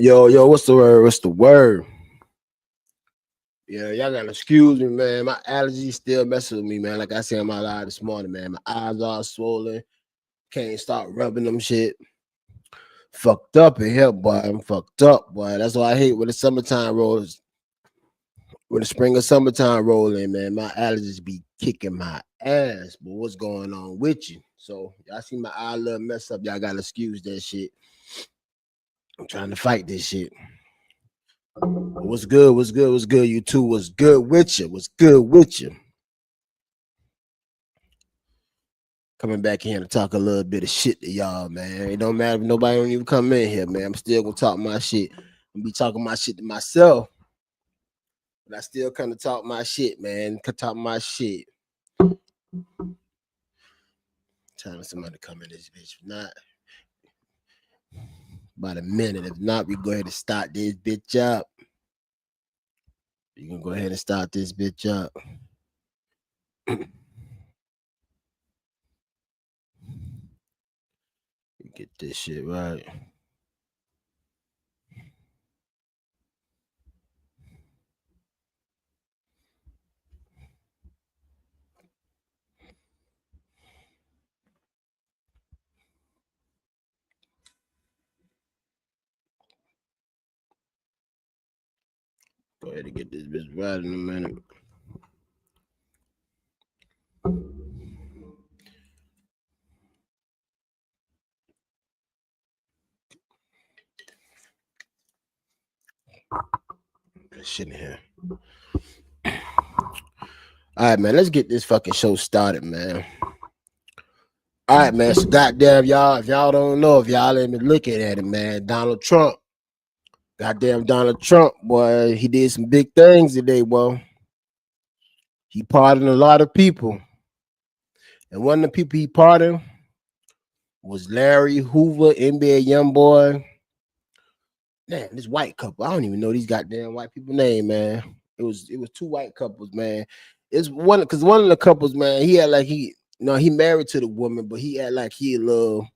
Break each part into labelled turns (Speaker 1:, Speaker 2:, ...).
Speaker 1: Yo, what's the word? What's the word? Yeah, y'all gotta excuse me, man. My allergies still messing with me, man. Like I said in my live this morning, man. My eyes are swollen. Can't stop rubbing them shit. Fucked up in here, boy. I'm fucked up, boy. That's why I hate when the summertime rolls, when the spring or summertime roll in, man. My allergies be kicking my ass. But what's going on with you? So y'all see my eye a little mess up. Y'all gotta excuse that shit. I'm trying to fight this shit. What's good? What's good? What's good? You two? What's good with you? What's good with you? Coming back here to talk a little bit of shit to y'all, man. It don't matter if nobody don't even come in here, man. I'm still gonna talk my shit. I'm be talking my shit to myself, but I still come to talk my shit, man. Can talk my shit. Time for somebody to come in this bitch. If not, about a minute. If not, we go ahead and start this bitch up. You can go ahead and start this bitch up. Get this shit right. Go ahead and get this bitch right in a minute. Shit in here. All right, man. Let's get this fucking show started, man. All right, man. So goddamn y'all, if y'all don't know, if y'all ain't been looking at it, man, Donald Trump. Goddamn Donald Trump, boy, he did some big things today, boy. He pardoned a lot of people. And one of the people he pardoned was Larry Hoover, NBA young boy. Man, this white couple. I don't even know these goddamn white people name, man. It was two white couples, man. It's one because one of the couples, man, he had like he married to the woman, but he had like he a little,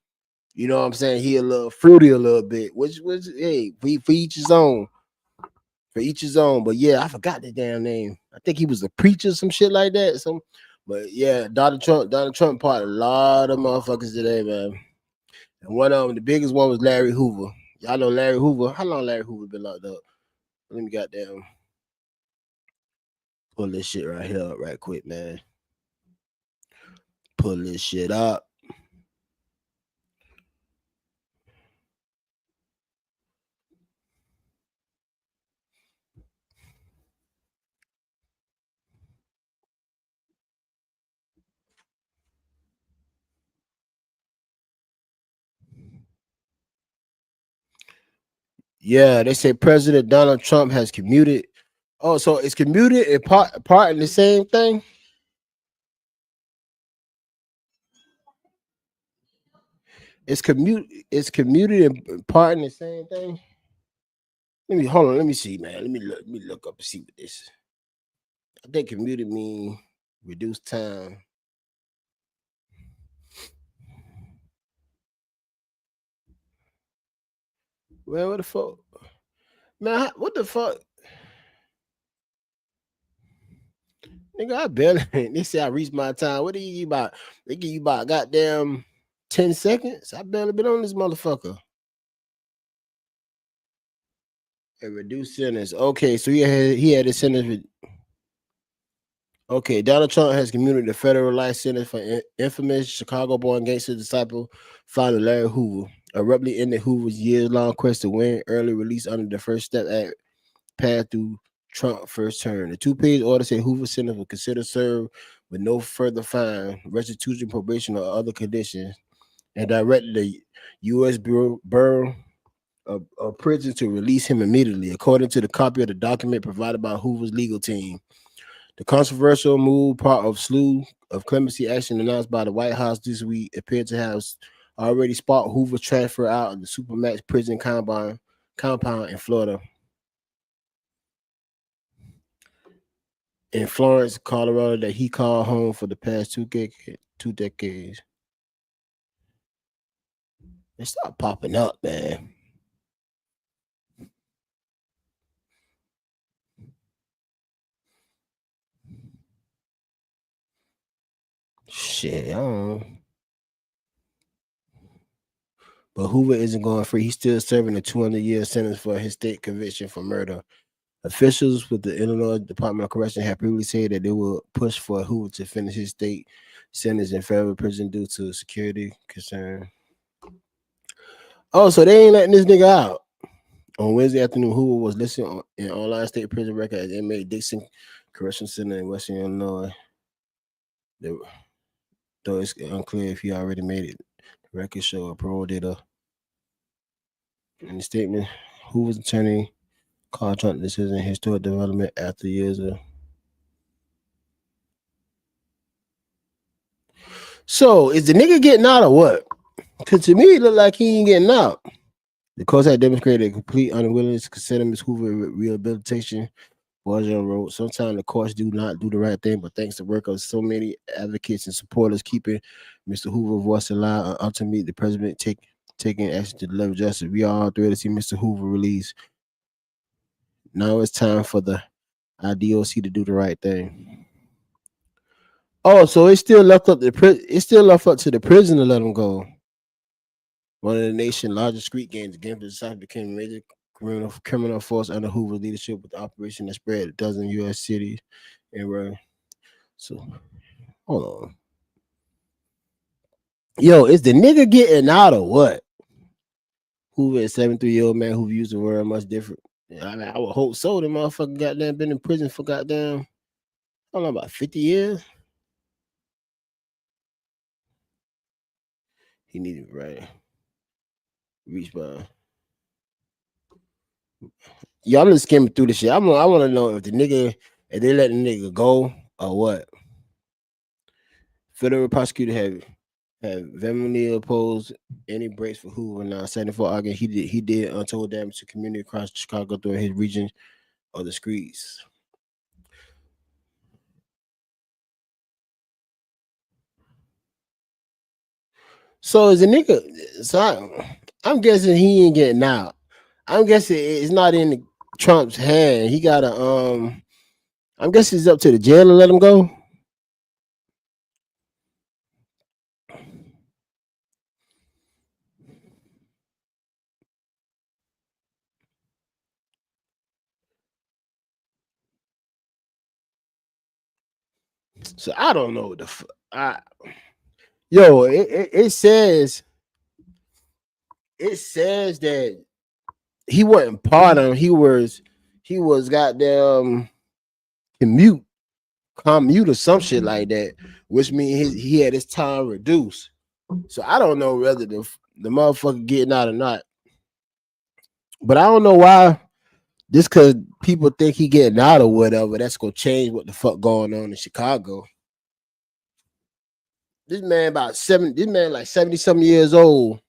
Speaker 1: you know what I'm saying? He a little fruity a little bit, which was hey, for each his own. For each his own. But yeah, I forgot the damn name. I think he was a preacher, some shit like that. But yeah, Donald Trump part a lot of motherfuckers today, man. And one of them, the biggest one was Larry Hoover. Y'all know Larry Hoover. How long Larry Hoover been locked up? Let me goddamn pull this shit right here up right quick, man. Pull this shit up. Yeah, they say President Donald Trump has commuted. Oh, so it's commuted and part in the same thing? It's commuted and part in the same thing? Let me hold on. Let me see, man. Let me look up and see what this. I think commuted mean reduced time. Man, what the fuck? Man, what the fuck? Nigga, I barely. They say I reached my time. What do you about? They give you about goddamn 10 seconds. I barely been on this motherfucker. A reduced sentence. Okay, so he had a sentence. Okay, Donald Trump has commuted the federal life sentence for infamous Chicago-born gangster disciple founder Larry Hoover, abruptly ended Hoover's years-long quest to win early release under the First Step Act passed through Trump's first term. The two-page order said Hoover's sentence was considered served with no further fine, restitution, probation, or other conditions, and directed the U.S. Bureau of Prisons to release him immediately, according to the copy of the document provided by Hoover's legal team. The controversial move, part of slew of clemency action announced by the White House this week, appeared to have already sparked Hoover's transfer out of the Supermax prison compound in Florida. In Florence, Colorado, that he called home for the past 2 decades. They start popping up, man. Shit, I don't know. But Hoover isn't going free. He's still serving a 200-year sentence for his state conviction for murder. Officials with the Illinois Department of Correction have previously said that they will push for Hoover to finish his state sentence in federal prison due to security concern. Oh, so they ain't letting this nigga out. On Wednesday afternoon, Hoover was listed in online state prison record as inmate Dixon Correctional Center in Western Illinois. Though it's unclear if he already made it. The record show a parole data. In the statement, Hoover's attorney called Trump decision historic development after years of. So is the nigga getting out or what? Because to me, it looked like he ain't getting out. The courts had demonstrated a complete unwillingness to consider Ms. Hoover rehabilitation. Bourgeon wrote, sometimes the courts do not do the right thing, but thanks to the work of so many advocates and supporters keeping Mr. Hoover's voice alive, and ultimately the president taking action to deliver justice. We are all thrilled to see Mr. Hoover released. Now it's time for the IDOC to do the right thing. Oh, so it's still left up to the prison to let him go. One of the nation's largest street gangs, again, decided became a major criminal force under Hoover's leadership, with the operation that spread a dozen U.S. cities and were. So, hold on. Yo, is the nigga getting out or what? Hoover is a 73-year-old man who views the world much different. I mean, I would hope so. The motherfucker goddamn been in prison for goddamn, I don't know, about 50 years. He needed right. Reach by. Yeah, I'm just skimming through the shit. I want to know if they let the nigga go or what. Federal prosecutor have vehemently opposed any breaks for Hoover. Now, 74 arguing he did untold damage to community across Chicago through his region of the streets. So is a nigga? So I'm guessing he ain't getting out. I'm guessing it's not in Trump's hand. He got to I'm guessing it's up to the jail to let him go. So I don't know yo. It says that he wasn't part of him. He was goddamn commute or some shit like that, which means he had his time reduced. So I don't know whether the motherfucker getting out or not. But I don't know why. Just because people think he getting out or whatever, that's gonna change what the fuck going on in Chicago. This man like 70-something years old.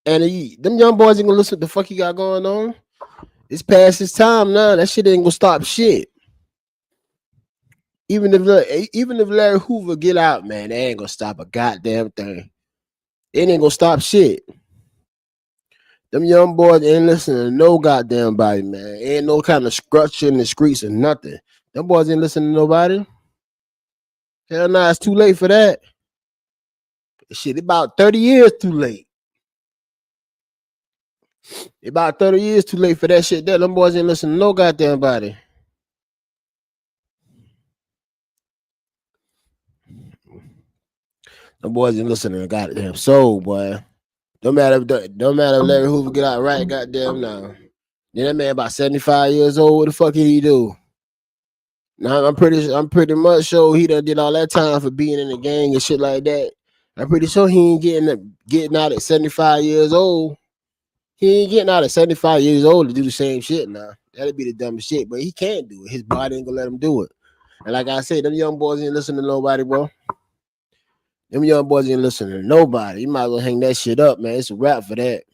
Speaker 1: And them young boys ain't gonna listen to the fuck he got going on. It's past his time now. That shit ain't gonna stop shit. Even if Larry Hoover get out, man, they ain't gonna stop a goddamn thing. It ain't gonna stop shit. Them young boys ain't listening to no goddamn body, man. Ain't no kind of structure in the streets or nothing. Them boys ain't listening to nobody. Hell nah, it's too late for that. Shit, about 30 years too late. About 30 years too late for that shit. Them boys ain't listening to no goddamn body. Them boys ain't listening to goddamn soul, boy. Don't matter if Larry Hoover get out right, goddamn now. Then that man about 75 years old. What the fuck he do? Now I'm pretty much sure he done did all that time for being in the gang and shit like that. I'm pretty sure he ain't getting out at 75 years old. He ain't getting out at 75 years old to do the same shit now. That'd be the dumbest shit, but he can't do it. His body ain't gonna let him do it. And like I said, them young boys ain't listening to nobody, bro. Them young boys ain't listening to nobody. You might as well hang that shit up, man. It's a wrap for that.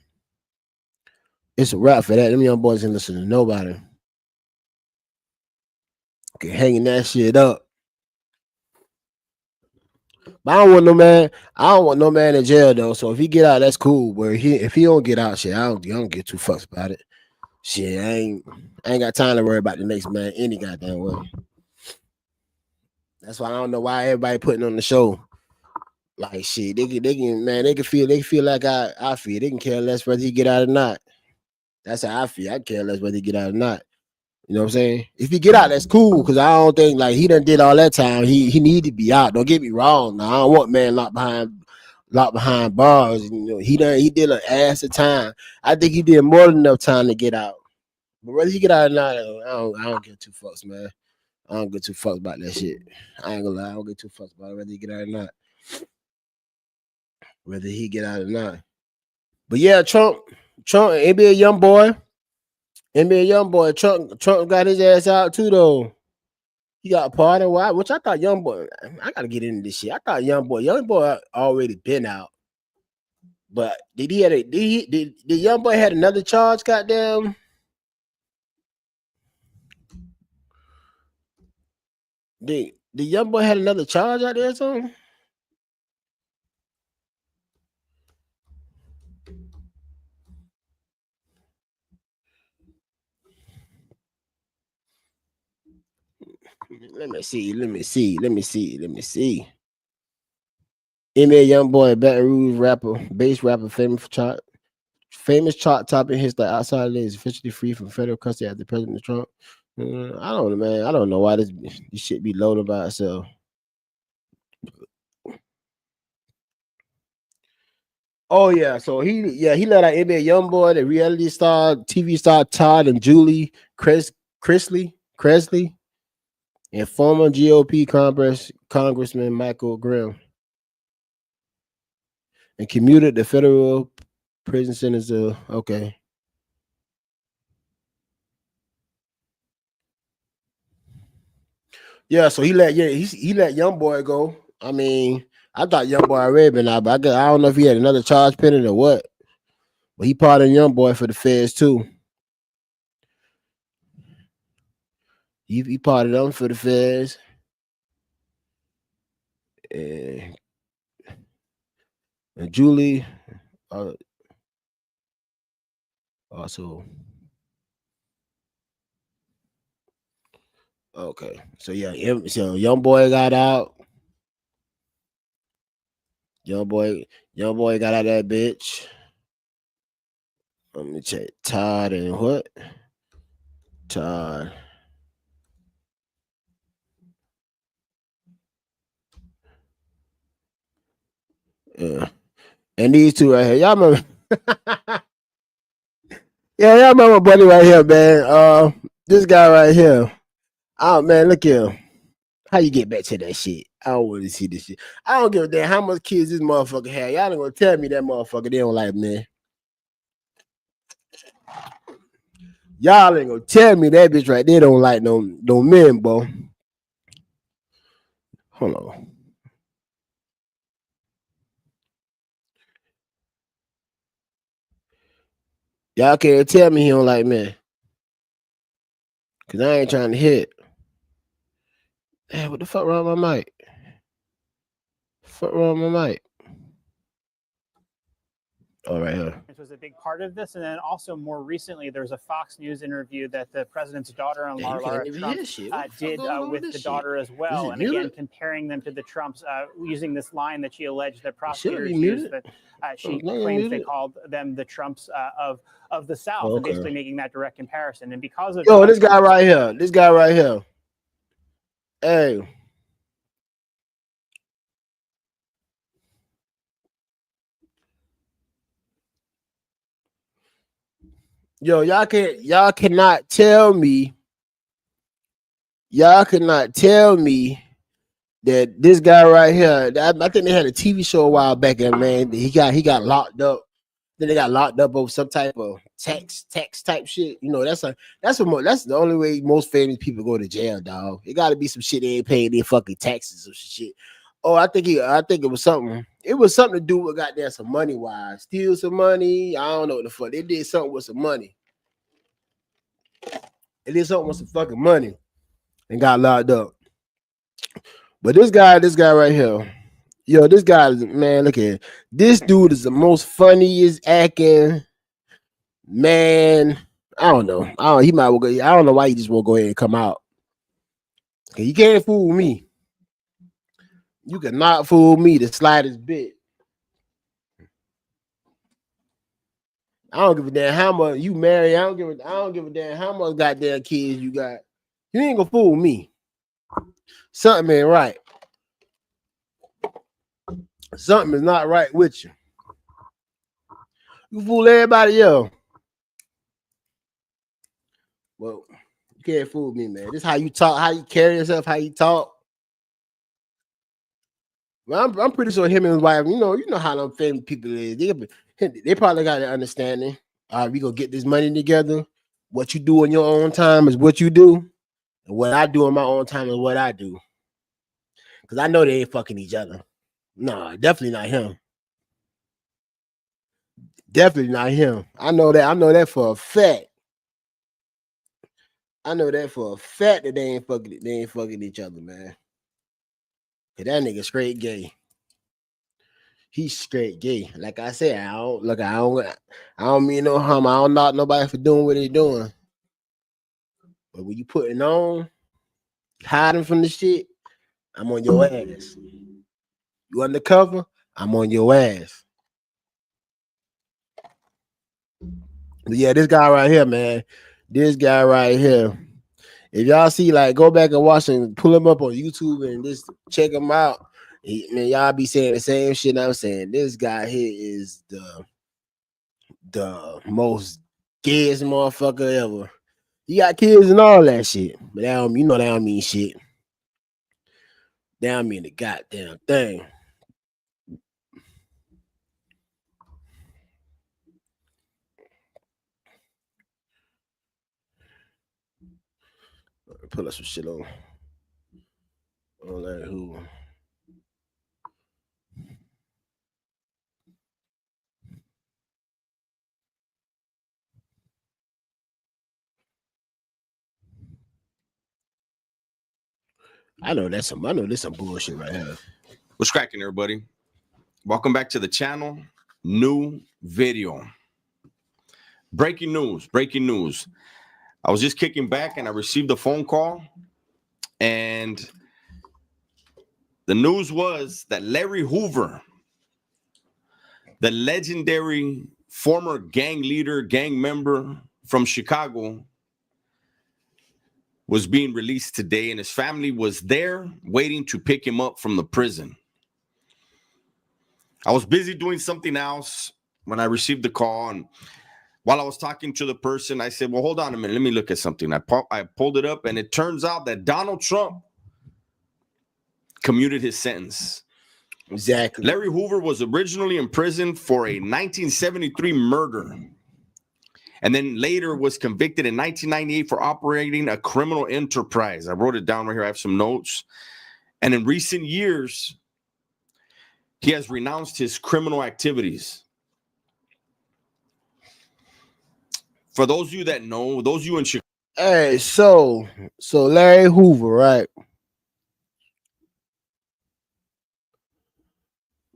Speaker 1: It's a wrap for that. Them young boys ain't listening to nobody. Okay, hanging that shit up. But I don't want no man in jail though. So if he get out, that's cool. But if he don't get out, shit, I don't get too fucks about it. Shit, I ain't got time to worry about the next man any goddamn way. That's why I don't know why everybody putting on the show. Like shit, they can feel like I feel. They can care less whether he get out or not. That's how I feel. I care less whether he get out or not. You know what I'm saying? If he get out, that's cool. Cause I don't think like he done did all that time. He need to be out. Don't get me wrong. Now I don't want man locked behind bars. You know, he did an ass of time. I think he did more than enough time to get out. But whether he get out or not, I don't give two fucks, man. I don't give two fucks about that shit. I ain't gonna lie, I don't give two fucks about it, whether he get out or not. Whether he get out or not. But yeah, Trump, NBA young boy. NBA young boy, Trump got his ass out too though. He got a partner, which I thought young boy. I gotta get into this shit. I thought young boy already been out. But did young boy had another charge? Goddamn. The young boy had another charge out there or something? Let me see. NBA young boy, Baton Rouge rapper, bass rapper, famous chart topping hits like outside of is officially free from federal custody after President Trump. I don't know, man. I don't know why this shit be loaded by itself. Oh yeah, so he let out NBA YoungBoy, the reality star, TV star Todd and Julie Cresley, and former GOP Congressman Michael Grimm, and commuted the federal prison sentence. Okay. Yeah, so he let YoungBoy go. I mean, I thought YoungBoy already been out, but I don't know if he had another charge pending or what. But he pardoned YoungBoy for the feds too. He pardoned them for the feds. And Julie also. Okay, so yeah, so YoungBoy got out. YoungBoy got out of that bitch. Let me check. Todd and what? Todd. Yeah. And these two right here. Y'all remember? Yeah, y'all remember my buddy right here, man. This guy right here. Oh man, look here. How you get back to that shit? I don't want to see this shit. I don't give a damn how much kids this motherfucker had. Y'all ain't gonna tell me that motherfucker they don't like me. Y'all ain't gonna tell me that bitch right there don't like no men, bro. Hold on. Y'all can't tell me he don't like men. Cause I ain't trying to hit. Hey, what the fuck wrong with my mic? Fuck wrong with my mic? All right, here.
Speaker 2: It was a big part of this, and then also more recently, there was a Fox News interview that the president's daughter-in-law, Laura Trump, did with the daughter as well, and again comparing them to the Trumps, using this line that she alleged that prosecutors used, that she claims they called them the Trumps of the South, and basically making that direct comparison. And because of
Speaker 1: this guy right here, hey. Yo, y'all cannot tell me that this guy right here. I think they had a TV show a while back, and man, he got locked up. Then they got locked up over some type of tax type shit. You know, that's the only way most famous people go to jail, dog. It got to be some shit they ain't paying their fucking taxes or shit. Oh, I think it was something. It was something to do with goddamn some money wise, steal some money. I don't know what the fuck. They did something with some money. They did something with some fucking money and got locked up. But this guy right here, yo, this guy, man, look at this dude is the most funniest acting man. I don't know. He might well go. I don't know why he just won't go ahead and come out. You can't fool me. You cannot fool me the slightest bit. I don't give a damn how much you marry. I don't give a damn how much goddamn kids you got. You ain't gonna fool me. Something ain't right. Something is not right with you. You fool everybody else. Well, you can't fool me, man. This is how you talk, how you carry yourself, how you talk. Well, I'm pretty sure him and his wife, you know how them famous people is. They probably got an understanding. All right, we gonna get this money together. What you do in your own time is what you do, and what I do in my own time is what I do. Cause I know they ain't fucking each other. No, definitely not him. Definitely not him. I know that for a fact. I know that for a fact that they ain't fucking each other, man. Cause that nigga straight gay. He's straight gay. Like I said, I don't mean no harm. I don't knock nobody for doing what they doing. But when you putting on, hiding from the shit, I'm on your ass. You undercover, I'm on your ass. But yeah, this guy right here, man. This guy right here. If y'all see, like, go back and watch and pull him up on YouTube and just check him out. Man, y'all be saying the same shit I'm saying. This guy here is the most gayest motherfucker ever. He got kids and all that shit. But that don't mean shit. That don't mean the goddamn thing. Put us some shit on that Hoover. I know there's some bullshit right here.
Speaker 3: What's cracking, everybody? Welcome back to the channel. New video. Breaking news. I was just kicking back and I received a phone call, and the news was that Larry Hoover, the legendary former gang leader, gang member from Chicago, was being released today, and his family was there waiting to pick him up from the prison. I was busy doing something else when I received the call, and while I was talking to the person, I said, well, hold on a minute. Let me look at something. I pulled it up, and it turns out that Donald Trump commuted his sentence.
Speaker 1: Exactly.
Speaker 3: Larry Hoover was originally imprisoned for a 1973 murder, and then later was convicted in 1998 for operating a criminal enterprise. I wrote it down right here. I have some notes. And in recent years, he has renounced his criminal activities. For those of you that know, those of you in Chicago.
Speaker 1: Hey, so Larry Hoover, right?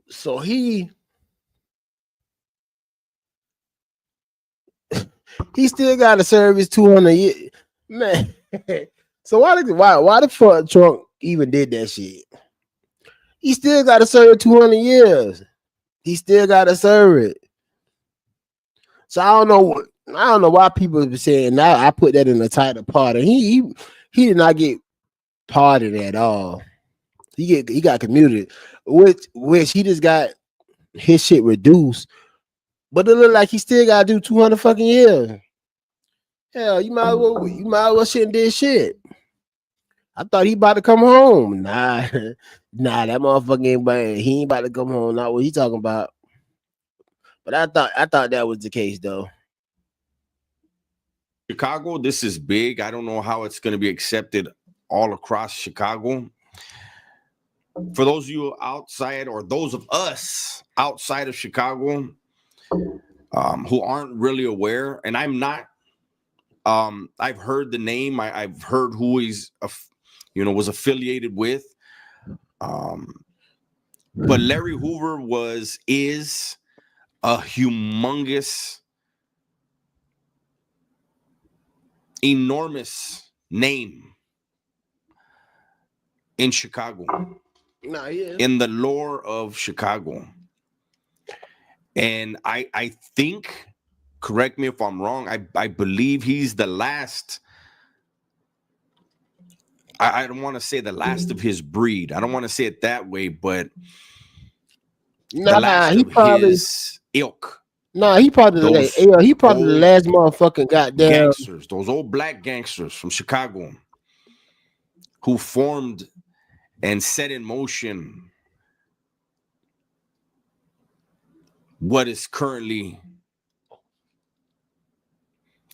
Speaker 1: So he still got to serve his 200 years, man. So why the fuck Trump even did that shit? He still got to serve 200 years. He still got to serve it. So I don't know why people be saying now. I put that in the title part, and he did not get pardoned at all. He got commuted, which he just got his shit reduced. But it look like he still got to do 200 fucking years. Hell, you might as well shit did shit. I thought he about to come home. Nah, that motherfucker he ain't about to come home. Not what he talking about. But I thought that was the case though.
Speaker 3: Chicago, this is big. I don't know how it's going to be accepted all across Chicago. For those of you outside, or those of us outside of Chicago, who aren't really aware, and I'm not, I've heard the name, I've heard who he's, was affiliated with. But Larry Hoover is a humongous, enormous name in Chicago. in the lore of Chicago. And I think, correct me if I'm wrong, I believe he's the last. I don't want to say the last of his breed. I don't want to say it that way, but the last of his ilk.
Speaker 1: He probably the last motherfucking goddamn
Speaker 3: gangsters, those old black gangsters from Chicago who formed and set in motion what is currently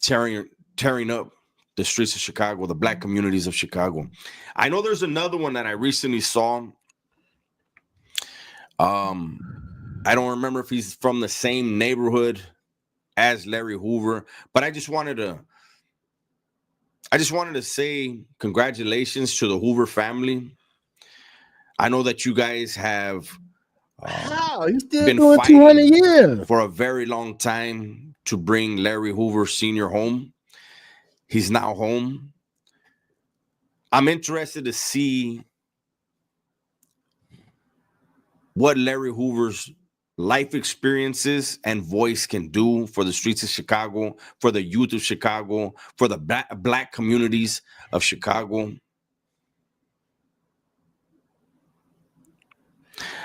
Speaker 3: tearing up the streets of Chicago, the black communities of Chicago. I know there's another one that I recently saw. I don't remember if he's from the same neighborhood as Larry Hoover, but I just wanted to say congratulations to the Hoover family. I know that you guys have been fighting for a very long time to bring Larry Hoover Sr. home. He's now home. I'm interested to see what Larry Hoover's life experiences and voice can do for the streets of Chicago, for the youth of Chicago, for the black communities of Chicago.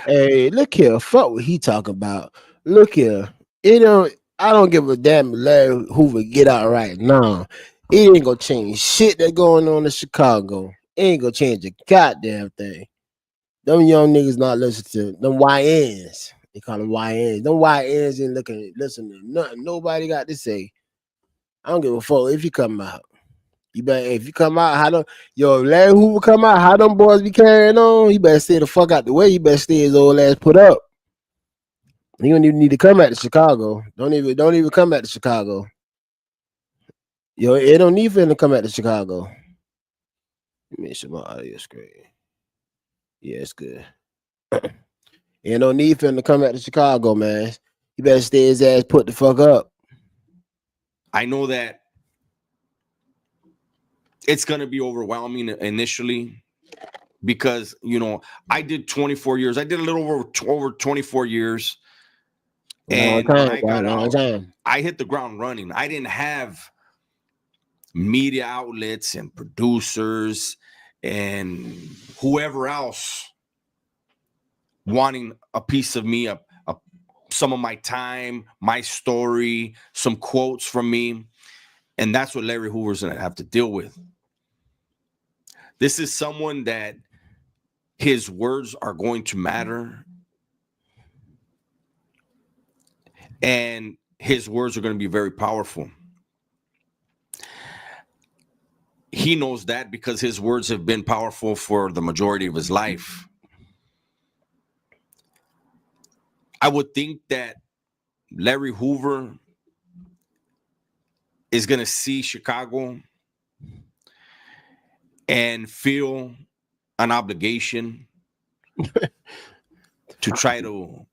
Speaker 1: Hey, look here, fuck what he talking about. Look here, I don't give a damn if Larry Hoover get out right now. It ain't gonna change shit that going on in Chicago. It ain't gonna change a goddamn thing. Them young niggas not listening to them YNs. They call them YNs. Them YNs ain't listening to nothing nobody got to say. I don't give a fuck if you come out. You better, if you come out, Larry Hoover come out, how them boys be carrying on, you better stay the fuck out the way. You better stay his old ass put up. He don't even need to come back to Chicago. Don't even come back to Chicago. It don't need for him to come back to Chicago. Let me show my audio screen. Yeah, it's good. Ain't no need for him to come back to Chicago, man. He better stay his ass put the fuck up.
Speaker 3: I know that it's going to be overwhelming initially because, I did 24 years. I did a little over 24 years. And when I got out, I hit the ground running. I didn't have media outlets and producers and whoever else wanting a piece of me, some of my time, my story, some quotes from me. And that's what Larry Hoover's going to have to deal with. This is someone that his words are going to matter. And his words are going to be very powerful. He knows that because his words have been powerful for the majority of his life. I would think that Larry Hoover is going to see Chicago and feel an obligation to try to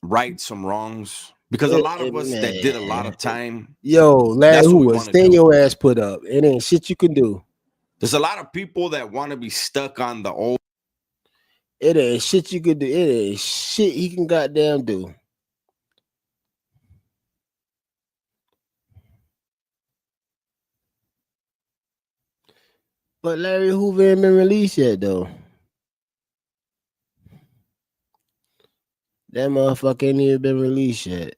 Speaker 3: right some wrongs. Because a lot of us that did a lot of time.
Speaker 1: Larry Hoover, stay your ass put up. It ain't shit you can do.
Speaker 3: There's a lot of people that want to be stuck on the old.
Speaker 1: It ain't shit you can do. It ain't shit he can goddamn do. But Larry Hoover ain't been released yet, though. That motherfucker ain't even been released yet.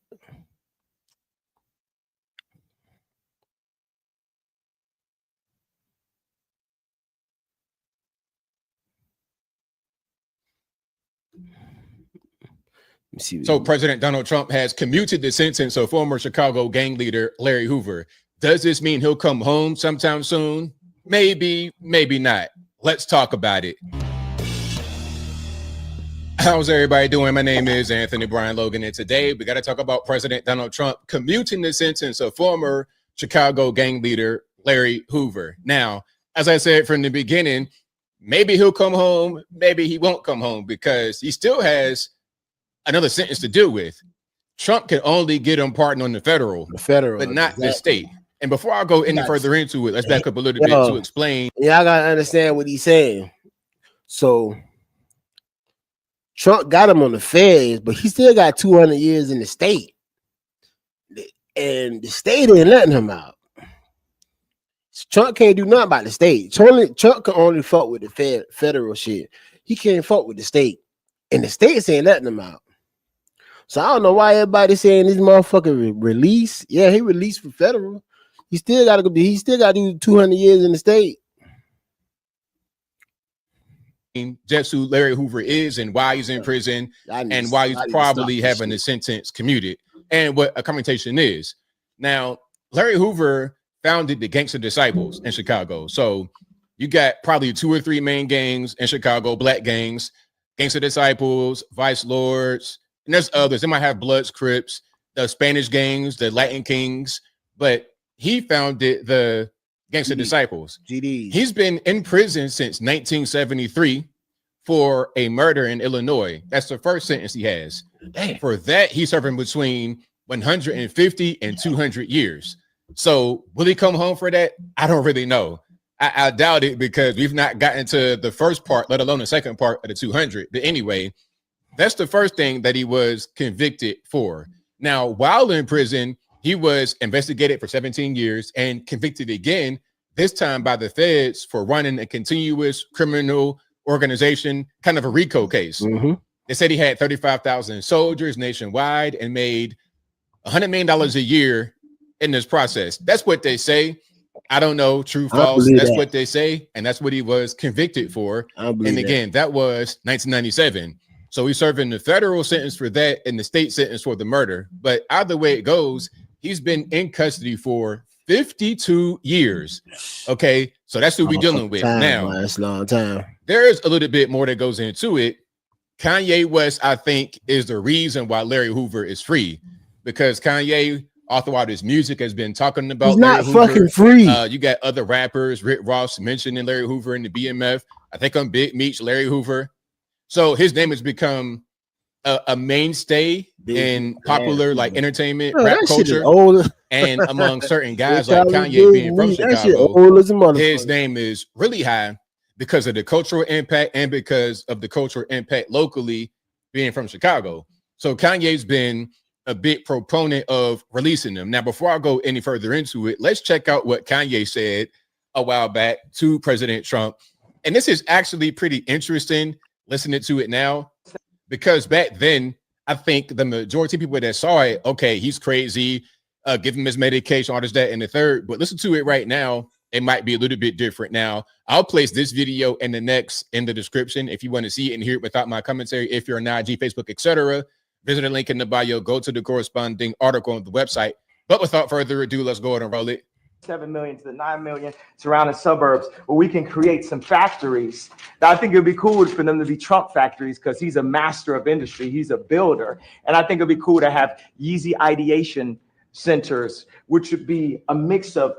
Speaker 4: So President Donald Trump has commuted the sentence of former Chicago gang leader Larry Hoover. Does this mean he'll come home sometime soon? Maybe, maybe not. Let's talk about it. How's everybody doing? My name is Anthony Brian Logan, and today we got to talk about President Donald Trump commuting the sentence of former Chicago gang leader Larry Hoover. Now, as I said from the beginning, maybe he'll come home, maybe he won't come home because he still has another sentence to deal with. Trump can only get him pardoned on the federal, but not the state. And before I go any further into it, let's back up a little bit to explain.
Speaker 1: Yeah, I gotta understand what he's saying. So Trump got him on the feds, but he still got 200 years in the state. And the state ain't letting him out. Trump can't do nothing about the state. Trump can only fuck with the federal shit. He can't fuck with the state. And the states ain't letting him out. So I don't know why everybody saying this motherfucker release. Yeah, he released for federal. He still gotta do 200 years in the state.
Speaker 4: Just who Larry Hoover is and why he's in prison and why he's probably having the sentence commuted and what a commutation is. Now, Larry Hoover founded the Gangster Disciples in Chicago. So you got probably 2 or 3 main gangs in Chicago, black gangs, Gangster Disciples, Vice Lords, and there's others. They might have Bloods, Crips, the Spanish gangs, the Latin Kings, but he founded the Gangster Disciples.
Speaker 1: GDs.
Speaker 4: He's been in prison since 1973 for a murder in Illinois. That's the first sentence he has.
Speaker 1: Damn.
Speaker 4: For that, he's serving between 150 and 200 years. So will he come home for that? I don't really know. I doubt it because we've not gotten to the first part, let alone the second part of the 200. But anyway, that's the first thing that he was convicted for. Now, while in prison, he was investigated for 17 years and convicted again, this time by the feds for running a continuous criminal organization, kind of a RICO case.
Speaker 1: Mm-hmm.
Speaker 4: They said he had 35,000 soldiers nationwide and made $100 million a year in this process. That's what they say. I don't know, true, false. That's what they say. And that's what he was convicted for. And again, that was 1997. So he's serving the federal sentence for that and the state sentence for the murder. But either way it goes, he's been in custody for 52 years. Okay, so that's who we're dealing with now.
Speaker 1: That's a long time.
Speaker 4: There is a little bit more that goes into it. Kanye West, I think, is the reason why Larry Hoover is free, because Kanye, all throughout his music, has been talking about
Speaker 1: he's not fucking free.
Speaker 4: You got other rappers, Rick Ross mentioning Larry Hoover in the BMF. I think on Big Meech, Larry Hoover. So his name has become a mainstay in popular like entertainment, rap culture, and among certain guys like Kanye being from Chicago, his name is really high because of the cultural impact and because of the cultural impact locally being from Chicago. So Kanye's been a big proponent of releasing them. Now, before I go any further into it, let's check out what Kanye said a while back to President Trump. And this is actually pretty interesting listening to it now, because back then, I think the majority of people that saw it, okay, he's crazy, give him his medication, all this, that, and the third. But listen to it right now. It might be a little bit different now. I'll place this video and the next in the description if you want to see it and hear it without my commentary. If you're on IG, Facebook, etc., visit the link in the bio, go to the corresponding article on the website. But without further ado, let's go ahead and roll it.
Speaker 5: 7 million to the 9 million surrounding suburbs where we can create some factories. Now, I think it'd be cool for them to be Trump factories because he's a master of industry. He's a builder. And I think it'd be cool to have Yeezy ideation centers, which would be a mix of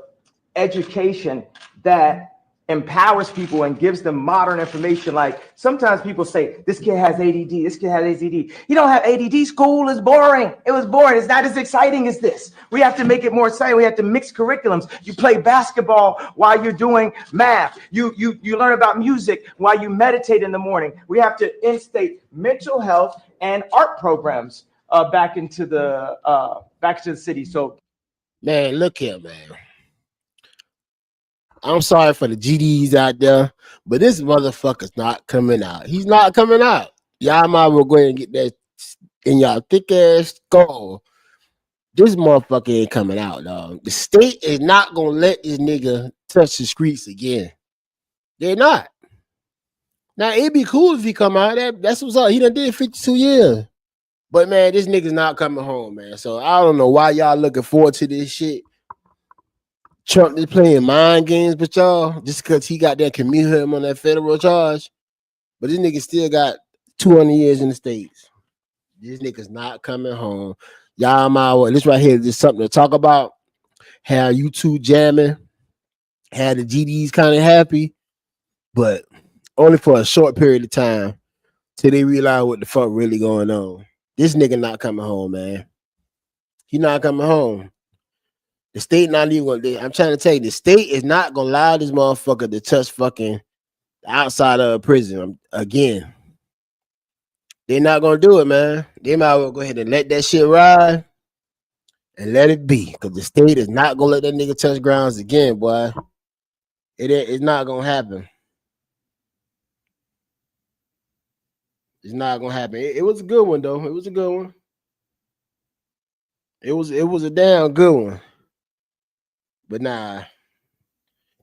Speaker 5: education that empowers people and gives them modern information. Like sometimes people say, this kid has ADD, this kid has ADD. You don't have ADD, school is boring. It was boring. It's not as exciting as this. We have to make it more exciting. We have to mix curriculums. You play basketball while you're doing math. You learn about music while you meditate in the morning. We have to instate mental health and art programs back into the city. So,
Speaker 1: man, look here, man. I'm sorry for the GDs out there, but this motherfucker's not coming out. He's not coming out. Y'all might well go ahead and get that in y'all thick ass skull. This motherfucker ain't coming out, dog. The state is not gonna let this nigga touch the streets again. They're not. Now it'd be cool if he come out. That's what's up. He done did 52 years. But man, this nigga's not coming home, man. So I don't know why y'all looking forward to this shit. Trump is playing mind games with y'all just because he got that commute him on that federal charge. But this nigga still got 200 years in the States. This nigga's not coming home. Y'all might well, this right here is something to talk about. How you two jamming, had the GDs kind of happy, but only for a short period of time till they realize what the fuck really going on. This nigga not coming home, man. He not coming home. The state not even gonna, I'm trying to tell you, the state is not gonna allow this motherfucker to touch fucking outside of a prison again. They're not gonna do it, man. They might as well go ahead and let that shit ride and let it be, because the state is not gonna let that nigga touch grounds again, boy. It's not gonna happen. It's not gonna happen. It was a good one though. It was a good one. It was a damn good one. But nah,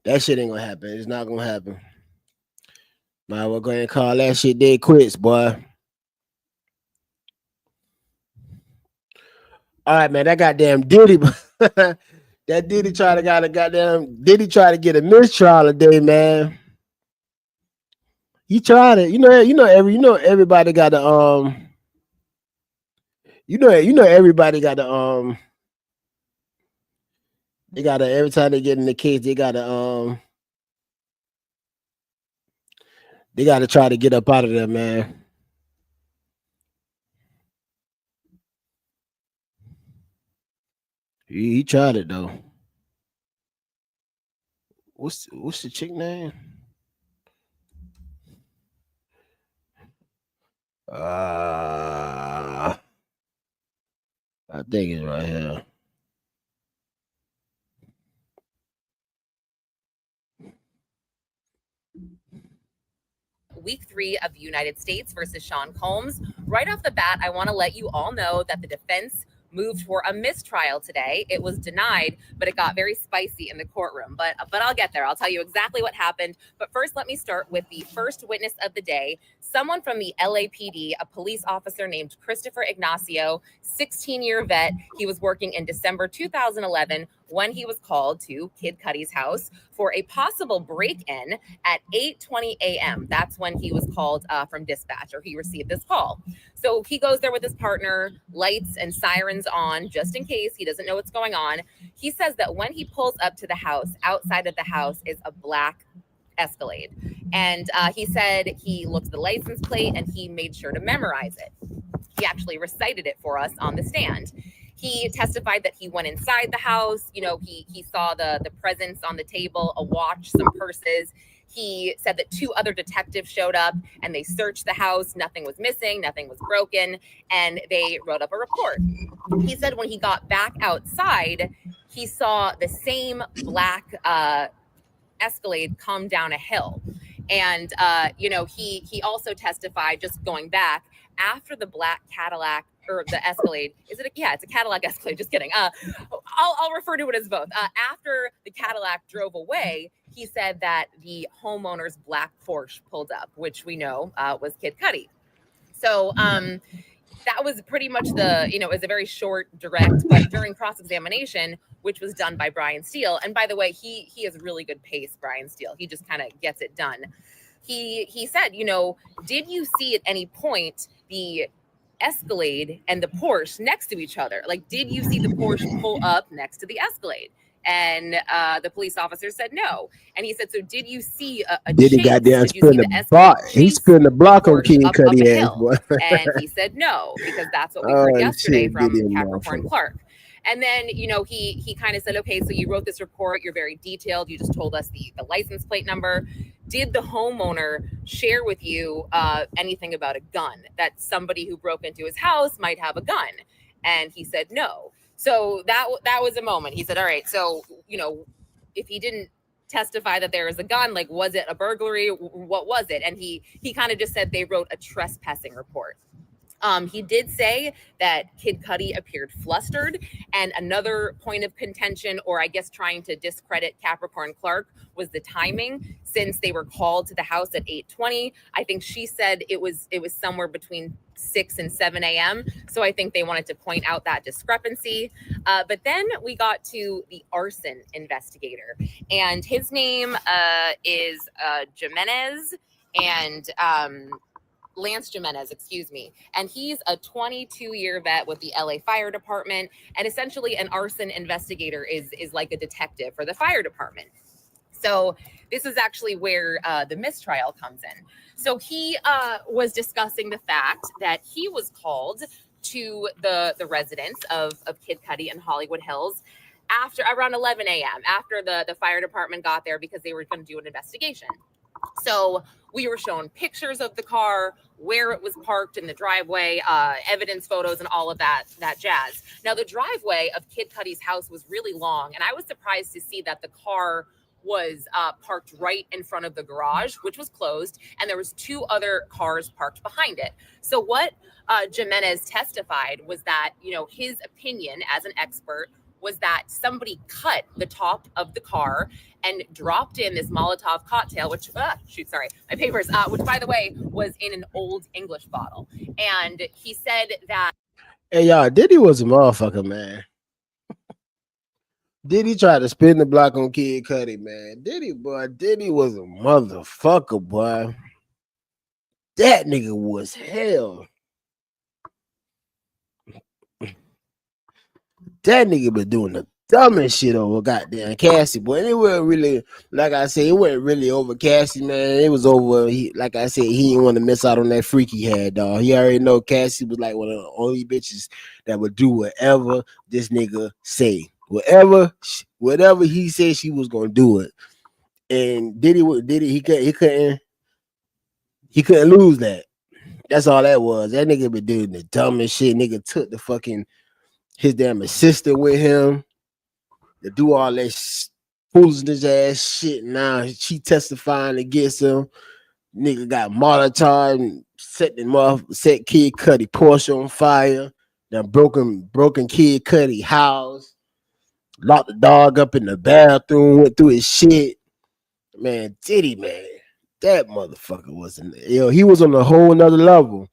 Speaker 1: that shit ain't gonna happen. It's not gonna happen. Might as well go ahead and call that shit dead quits, boy. All right, man. That goddamn Diddy, that Diddy try to get a mistrial today, man. He tried it. Everybody got to everybody got to they gotta, every time they get in the case, they gotta try to get up out of there, man. He tried it though. What's the chick name? I think it's right here.
Speaker 6: Week 3 of the United States versus Sean Combs. Right off the bat, I want to let you all know that the defense moved for a mistrial today. It was denied, but it got very spicy in the courtroom. But I'll get there. I'll tell you exactly what happened. But first, let me start with the first witness of the day, someone from the LAPD, a police officer named Christopher Ignacio, 16-year vet. He was working in December 2011 when he was called to Kid Cudi's house for a possible break-in at 8:20 a.m. That's when he was called from dispatch, or he received this call. So he goes there with his partner, lights and sirens on, just in case he doesn't know what's going on. He says that when he pulls up to the house, outside of the house is a black Escalade. And he said he looked at the license plate and he made sure to memorize it. He actually recited it for us on the stand. He testified that he went inside the house. You know, he saw the presents on the table, a watch, some purses. He said that 2 other detectives showed up and they searched the house. Nothing was missing, nothing was broken, and they wrote up a report. He said when he got back outside, he saw the same black Escalade come down a hill. And, he also testified, just going back, after the black Cadillac, or the Escalade, it's a Cadillac Escalade, just kidding. I'll refer to it as both. After the Cadillac drove away, he said that the homeowner's black Porsche pulled up, which we know was Kid Cudi. So that was pretty much it was a very short, direct, but during cross-examination, which was done by Brian Steele. And by the way, he has really good pace, Brian Steele. He just kind of gets it done. He said, did you see at any point the Escalade and the Porsche next to each other? Like, did you see the Porsche pull up next to the Escalade? And the police officer said no. And he said, so did you see a
Speaker 1: Diddy
Speaker 6: chase?
Speaker 1: goddamn
Speaker 6: Did you see the Escalade
Speaker 1: he's spinning the block on King Cudi ass, boy.
Speaker 6: And he said no, because that's what we heard yesterday from Capricorn Clark. And then, he kind of said, okay, so you wrote this report. You're very detailed. You just told us the license plate number. Did the homeowner share with you anything about a gun, that somebody who broke into his house might have a gun? And he said no. So that was a moment. He said, all right, so, if he didn't testify that there was a gun, like, was it a burglary? What was it? And he kind of just said they wrote a trespassing report. He did say that Kid Cudi appeared flustered, and another point of contention, or I guess trying to discredit Capricorn Clark, was the timing, since they were called to the house at 8:20. I think she said it was somewhere between 6 and 7 a.m. So I think they wanted to point out that discrepancy. But then we got to the arson investigator, and his name is Jimenez, and Lance Jimenez, excuse me. And he's a 22-year vet with the LA Fire Department. And essentially an arson investigator is like a detective for the fire department. So this is actually where the mistrial comes in. So he was discussing the fact that he was called to the residence of Kid Cudi in Hollywood Hills after around 11 a.m. after the fire department got there, because they were going to do an investigation. So we were shown pictures of the car, where it was parked in the driveway, evidence photos, and all of that jazz. Now, the driveway of Kid Cudi's house was really long, and I was surprised to see that the car was parked right in front of the garage, which was closed, and there was 2 other cars parked behind it. So what Jimenez testified was that, you know, his opinion as an expert was that somebody cut the top of the car and dropped in this Molotov cocktail, which, my papers, which, by the way, was in an old English bottle. And he said that.
Speaker 1: Hey, y'all, Diddy was a motherfucker, man. Diddy tried to spin the block on Kid Cudi, man. Diddy was a motherfucker, boy. That nigga was hell. That nigga been doing the dumbest shit over goddamn Cassie, boy. And it wasn't really, like I said, it wasn't really over Cassie, man. It was over, like I said, he didn't want to miss out on that freak he had, dog. He already know Cassie was like one of the only bitches that would do whatever this nigga say. Whatever he said, she was gonna do it. And Diddy, he couldn't lose that. That's all that was. That nigga been doing the dumbest shit. Nigga took the fucking his damn assistant with him to do all that foolishness ass shit. Now she testifying against him. Nigga got Molotov and set Kid Cudi Porsche on fire. Then broken Kid Cudi house. Locked the dog up in the bathroom. Went through his shit. Man, Diddy, man, that motherfucker wasn't. He was on a whole nother level.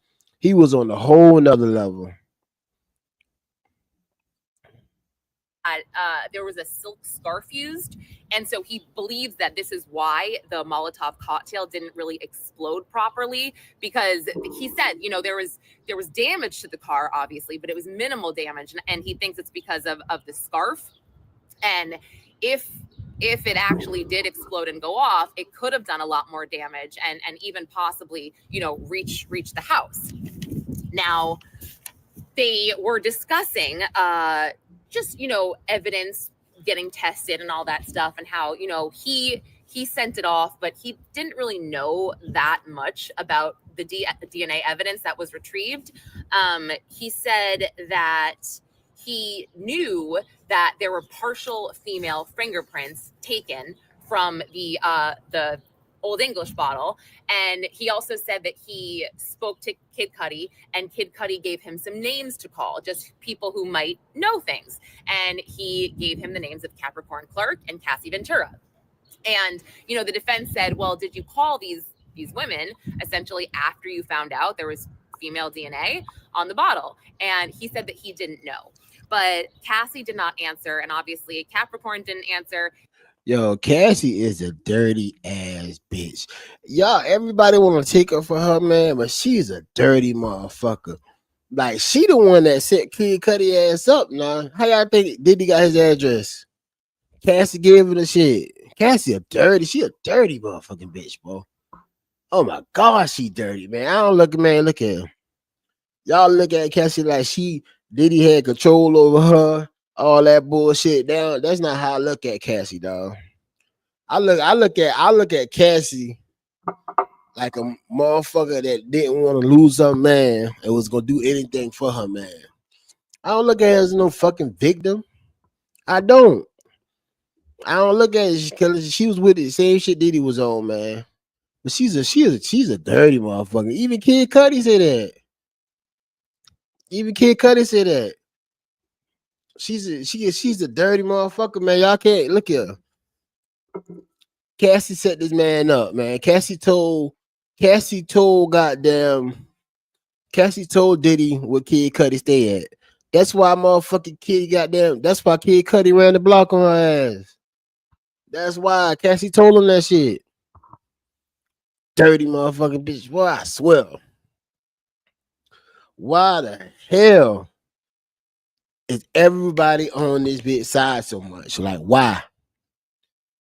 Speaker 6: There was a silk scarf used, and so he believes that this is why the Molotov cocktail didn't really explode properly, because he said, you know, there was damage to the car, obviously, but it was minimal damage, and he thinks it's because of the scarf. And if it actually did explode and go off, it could have done a lot more damage and even possibly, you know, reach the house. Now, they were discussing just, you know, evidence getting tested and all that stuff, and how, you know, he sent it off, but he didn't really know that much about the DNA evidence that was retrieved. He said that he knew that there were partial female fingerprints taken from the Old English bottle. And he also said that he spoke to Kid Cudi, and Kid Cudi gave him some names to call, just people who might know things. And he gave him the names of Capricorn Clark and Cassie Ventura. And, you know, the defense said, well, did you call these women essentially after you found out there was female DNA on the bottle? And he said that he didn't know. But Cassie did not answer, and obviously Capricorn didn't answer.
Speaker 1: Yo, Cassie is a dirty ass bitch. Y'all, everybody want to take her for her, man, but she's a dirty motherfucker. Like, she the one that set Kid Cudi ass up now. How y'all think Diddy got his address? Cassie gave her the shit. Cassie she a dirty motherfucking bitch, bro. Oh my God, she dirty, man. Look at her. Y'all look at Cassie like Diddy had control over her, all that bullshit down. That's not how I look at Cassie, dog. I look at Cassie like a motherfucker that didn't want to lose her man and was gonna do anything for her man. I don't look at her as no fucking victim. I don't look at it because she was with the same shit Diddy was on, man. But she's a dirty motherfucker. Even Kid Cudi said that. She's a dirty motherfucker, man. Y'all can't look at her. Cassie set this man up, man. Cassie told Diddy what Kid Cudi stay at. That's why motherfucking that's why Kid Cudi ran the block on her ass. That's why Cassie told him that shit. Dirty motherfucking bitch. Boy, I swear. Why the hell is everybody on this bitch side so much? Like, why?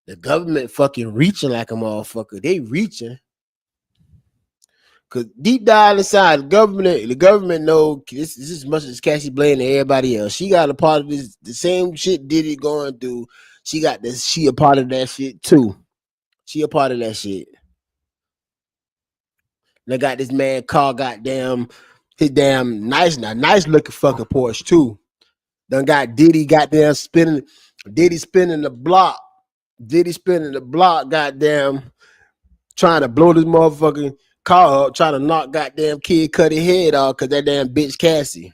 Speaker 1: The government fucking reaching like a motherfucker. They reaching. Cause deep down inside, the government know this as much as Cassie blaming everybody else. She got a part of this, the same shit Diddy going through. She a part of that shit too. She a part of that shit. They got this man car, goddamn, his damn nice looking fucking Porsche too. Done got Diddy goddamn spinning the block. Diddy spinning the block, goddamn, trying to blow this motherfucking car up, trying to knock goddamn Kid Cudi head off because that damn bitch Cassie.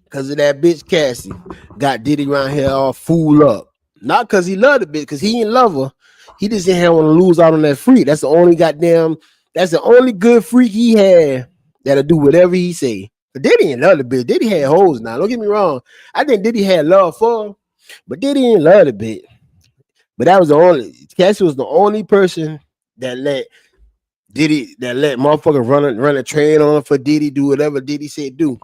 Speaker 1: Because of that bitch Cassie. Got Diddy around here all fooled up. Not because he loved the bitch, because he ain't love her. He just didn't want to lose out on that freak. That's the only good freak he had that'll do whatever he say. But Diddy ain't love the bitch. Diddy had hoes now. Don't get me wrong. I think Diddy had love for her, but Diddy ain't love the bitch. But Cassie was the only person that let motherfucker run a train on her for Diddy, do whatever Diddy said do.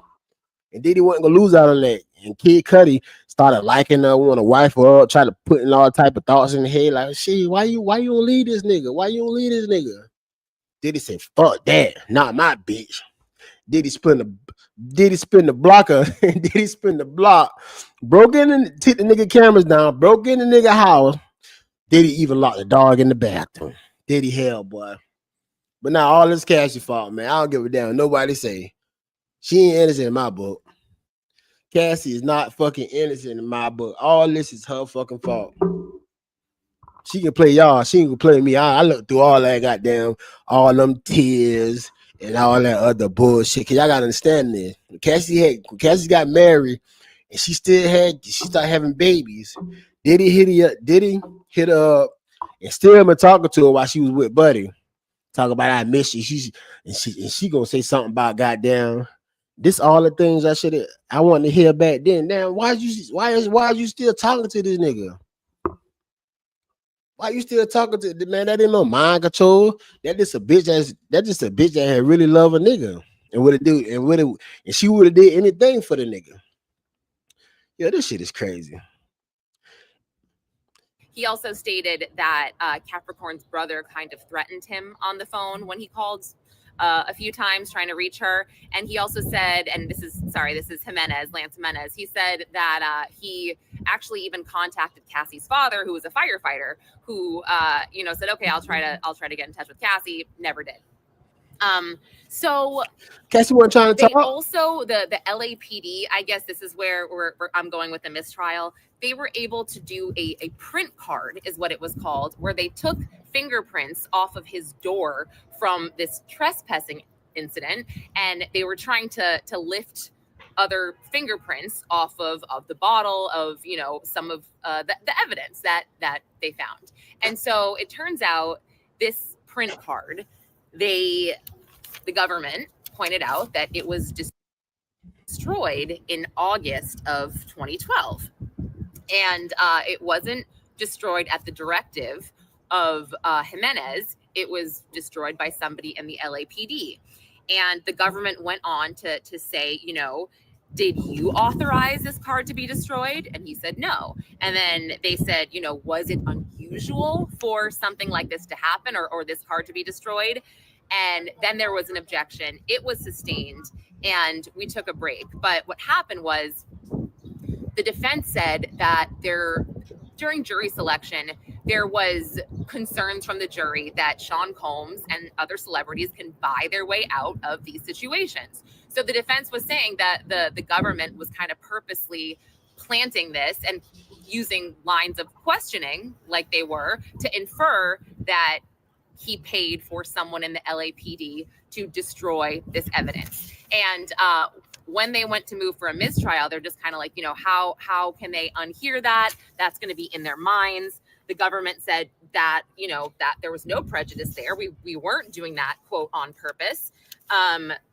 Speaker 1: And Diddy wasn't gonna lose out on that. And Kid Cudi started liking her, want to wife her up, try to put in all type of thoughts in the head, like, shit, why you don't leave this nigga? Why you don't leave this nigga? Diddy said, fuck that, not my bitch. Diddy spin the blocker, Diddy spin the block, broke in and took the nigga cameras down, broke in the nigga house. Diddy even locked the dog in the bathroom. Diddy hell, boy. But now all this Cassie fault, man. I don't give a damn. Nobody say. She ain't innocent in my book. Cassie is not fucking innocent in my book. All this is her fucking fault. She can play y'all. She ain't gonna play me. I looked through all that goddamn, all them tears and all that other bullshit. Cause y'all gotta understand this. Cassie got married and she started having babies. Diddy hit her up and still been talking to her while she was with Buddy. Talk about I miss you. She gonna say something about goddamn. This all the things I wanted to hear back then. Damn, why are you still talking to this nigga? Why you still talking to the man? That ain't no mind control. That just a bitch that had really love a nigga and she would have did anything for the nigga. Yeah, this shit is crazy.
Speaker 6: He also stated that Capricorn's brother kind of threatened him on the phone when he called a few times trying to reach her. And he also said, and this is Lance Jimenez. He said that he actually even contacted Cassie's father, who was a firefighter, who said, okay, I'll try to get in touch with Cassie. Never did. So
Speaker 1: Cassie wasn't trying to talk.
Speaker 6: Also, the LAPD, I guess this is where I'm going with the mistrial. They were able to do a print card, is what it was called, where they took fingerprints off of his door from this trespassing incident, and they were trying to lift other fingerprints off of the bottle of some of the evidence that they found. And so it turns out this print card, the government pointed out that it was destroyed in August of 2012. And it wasn't destroyed at the directive of Jimenez. It was destroyed by somebody in the LAPD. And the government went on to say, did you authorize this card to be destroyed? And he said no. And then they said, was it unusual for something like this to happen or this card to be destroyed? And then there was an objection. It was sustained and we took a break. But what happened was the defense said that during jury selection, there was concerns from the jury that Sean Combs and other celebrities can buy their way out of these situations. So the defense was saying that the government was kind of purposely planting this and using lines of questioning like they were to infer that he paid for someone in the LAPD to destroy this evidence. And when they went to move for a mistrial, they're just kind of like, how can they unhear that? That's going to be in their minds. The government said that, that there was no prejudice there. We weren't doing that, quote, on purpose.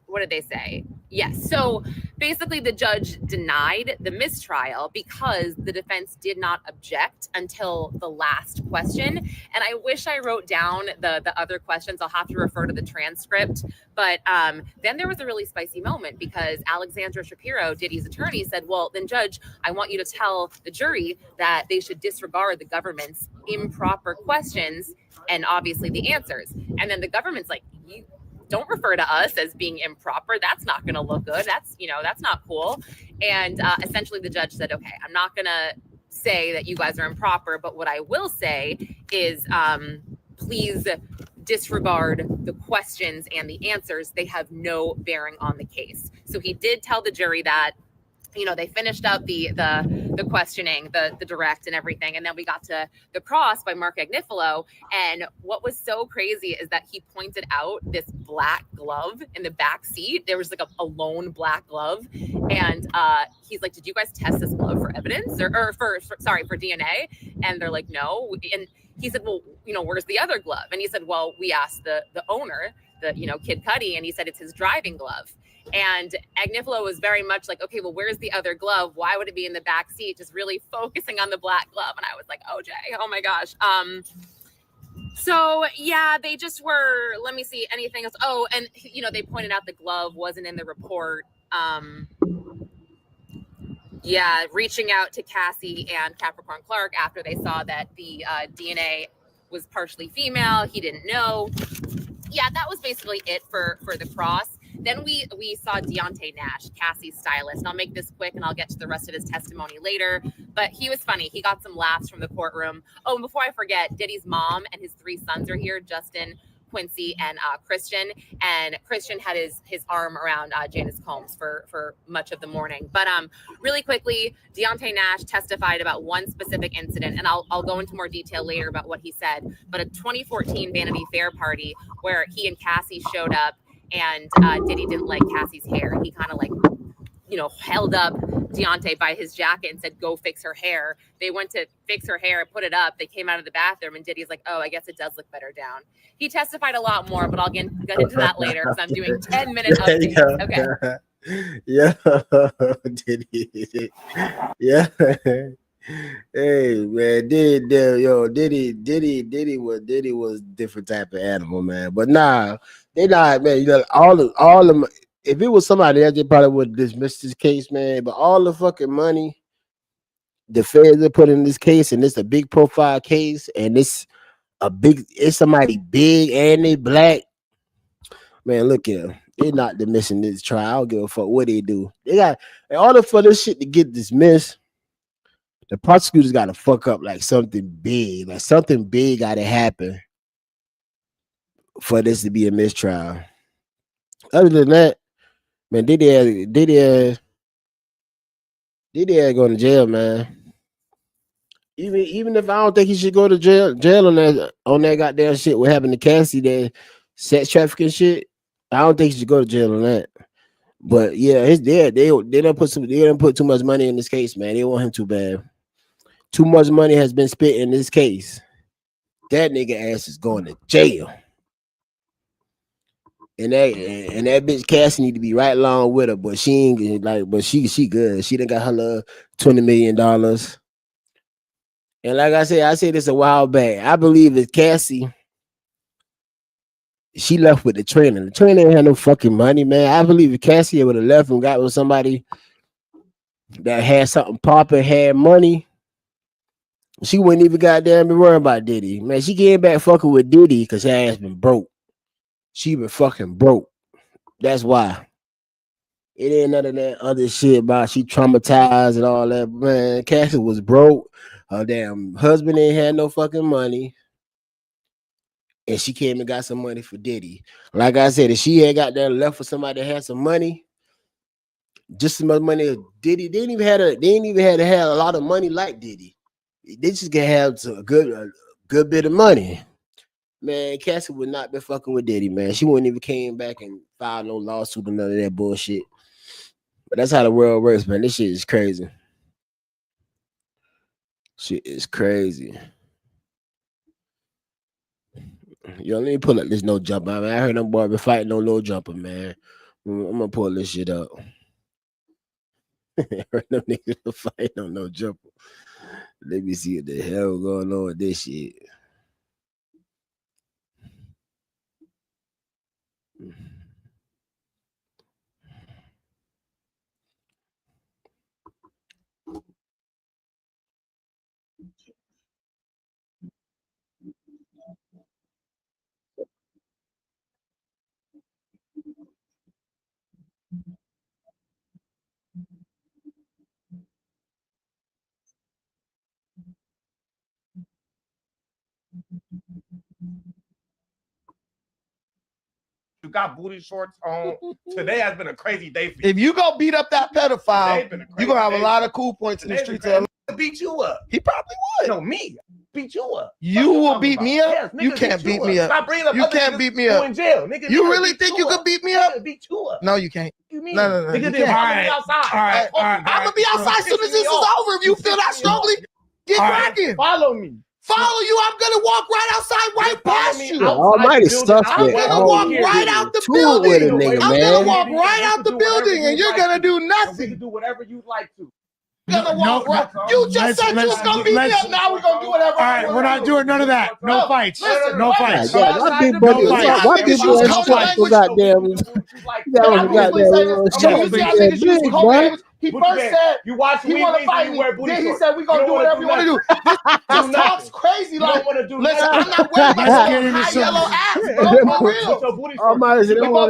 Speaker 6: What did they say? Yes. So basically the judge denied the mistrial because the defense did not object until the last question. And I wish I wrote down the other questions. I'll have to refer to the transcript. But then there was a really spicy moment because Alexandra Shapiro, Diddy's attorney, said, well, then judge, I want you to tell the jury that they should disregard the government's improper questions and obviously the answers. And then the government's like, you don't refer to us as being improper. That's not going to look good. That's not cool. And essentially the judge said, okay, I'm not going to say that you guys are improper, but what I will say is please disregard the questions and the answers. They have no bearing on the case. So he did tell the jury that, you know, they finished up the questioning, the direct and everything. And then we got to the cross by Mark Agnifilo. And what was so crazy is that he pointed out this black glove in the back seat. There was like a lone black glove. And he's like, did you guys test this glove for evidence or for DNA? And they're like, no. And he said, well, you know, where's the other glove? And he said, well, we asked the owner, Kid Cudi, and he said it's his driving glove. And Agnifilo was very much like, okay, well, where's the other glove? Why would it be in the back seat? Just really focusing on the black glove. And I was like, oh, Jay, oh my gosh. So yeah, they just were, let me see, anything else. Oh, and you know, they pointed out the glove wasn't in the report. Yeah, reaching out to Cassie and Capricorn Clark after they saw that the DNA was partially female. He didn't know. Yeah, that was basically it for the cross. Then we saw Deontay Nash, Cassie's stylist. And I'll make this quick and I'll get to the rest of his testimony later. But he was funny. He got some laughs from the courtroom. Oh, and before I forget, Diddy's mom and his 3 sons are here, Justin, Quincy, and Christian. And Christian had his arm around Janice Combs for much of the morning. But really quickly, Deontay Nash testified about one specific incident, and I'll go into more detail later about what he said. But a 2014 Vanity Fair party where he and Cassie showed up, and Diddy didn't like Cassie's hair. He kind of like, you know, held up Deontay by his jacket and said, go fix her hair. They went to fix her hair, put it up. They came out of the bathroom and Diddy's like, oh, I guess it does look better down. He testified a lot more, but I'll get into that later because I'm doing 10-minute updates. Okay.
Speaker 1: Yeah, Diddy. Yeah. Hey man, Diddy was different type of animal, man. But nah, they not, man. You know, all the if it was somebody else, they probably would dismiss this case, man. But all the fucking money the feds are put in this case, and it's a big profile case, and it's somebody big and they black. Man, look at them. They're not dismissing this trial. I don't give a fuck what they do. They got, in order for this shit to get dismissed, the prosecutors got to fuck up like something big. Like something big got to happen for this to be a mistrial. Other than that, man, Diddy had going to jail, man. Even if I don't think he should go to jail on that goddamn shit. What happened to Cassie, that sex trafficking shit? I don't think he should go to jail on that. But yeah, they don't put too much money in this case, man. They want him too bad. Too much money has been spent in this case. That nigga ass is going to jail. And that bitch Cassie need to be right along with her, but she ain't like, but she good. She done got her little $20 million. And like I said this a while back. I believe that Cassie, she left with the trainer. The trainer ain't had no fucking money, man. I believe if Cassie would have left and got with somebody that had something popping, had money, she wouldn't even goddamn be worrying about Diddy. Man, she came back fucking with Diddy because her ass been broke. She been fucking broke. That's why. It ain't none of that other shit about she traumatized and all that. Man, Cassie was broke. Her damn husband ain't had no fucking money. And she came and got some money for Diddy. Like I said, if she had got there left for somebody that had some money, just as much money as Diddy, they ain't even had to have a lot of money like Diddy. They just can have a good bit of money. Man, Cassie would not be fucking with Diddy, man. She wouldn't even came back and filed no lawsuit or none of that bullshit. But that's how the world works, man. This shit is crazy. Shit is crazy. Yo, let me pull up this no jumper. I heard them boys be fighting on no jumper, man. I'm gonna pull this shit up. I heard them niggas fighting on no jumper. Let me see what the hell going on with this shit.
Speaker 7: got booty shorts on. Today has been a crazy day for you.
Speaker 8: If you go beat up that pedophile, you're gonna have a lot of cool points in the streets.
Speaker 7: Beat you up.
Speaker 8: He probably would.
Speaker 7: No, me. Beat you up.
Speaker 8: You will beat me up?
Speaker 7: Yes,
Speaker 8: you can't beat me up.
Speaker 7: Stop bringing up
Speaker 8: you can't beat me up.
Speaker 7: in jail. Nigga,
Speaker 8: you really think you could beat me up?
Speaker 7: Beat you up.
Speaker 8: No, you can't.
Speaker 7: You mean?
Speaker 8: No.
Speaker 7: Nigga,
Speaker 8: All
Speaker 7: right. Outside.
Speaker 8: All right. I'm gonna be outside as soon as this is over. If you feel that strongly, get cracking.
Speaker 7: Follow me.
Speaker 8: Follow you. I'm gonna walk right outside, right past you.
Speaker 1: Almighty suspect.
Speaker 8: I'm gonna walk right out the building. I'm gonna walk right out the building, and you're gonna do nothing.
Speaker 7: You can do whatever you like to.
Speaker 8: You just said you was gonna beat me up. Now we're gonna do whatever.
Speaker 9: All right, we're not doing none of that. No fights. No fights.
Speaker 1: Why people
Speaker 8: He first said
Speaker 7: you watch
Speaker 8: he want to fight me. Then he said we gonna do whatever you want to do. This talks crazy. Like, listen, I'm not worried about your high yellow ass, bro.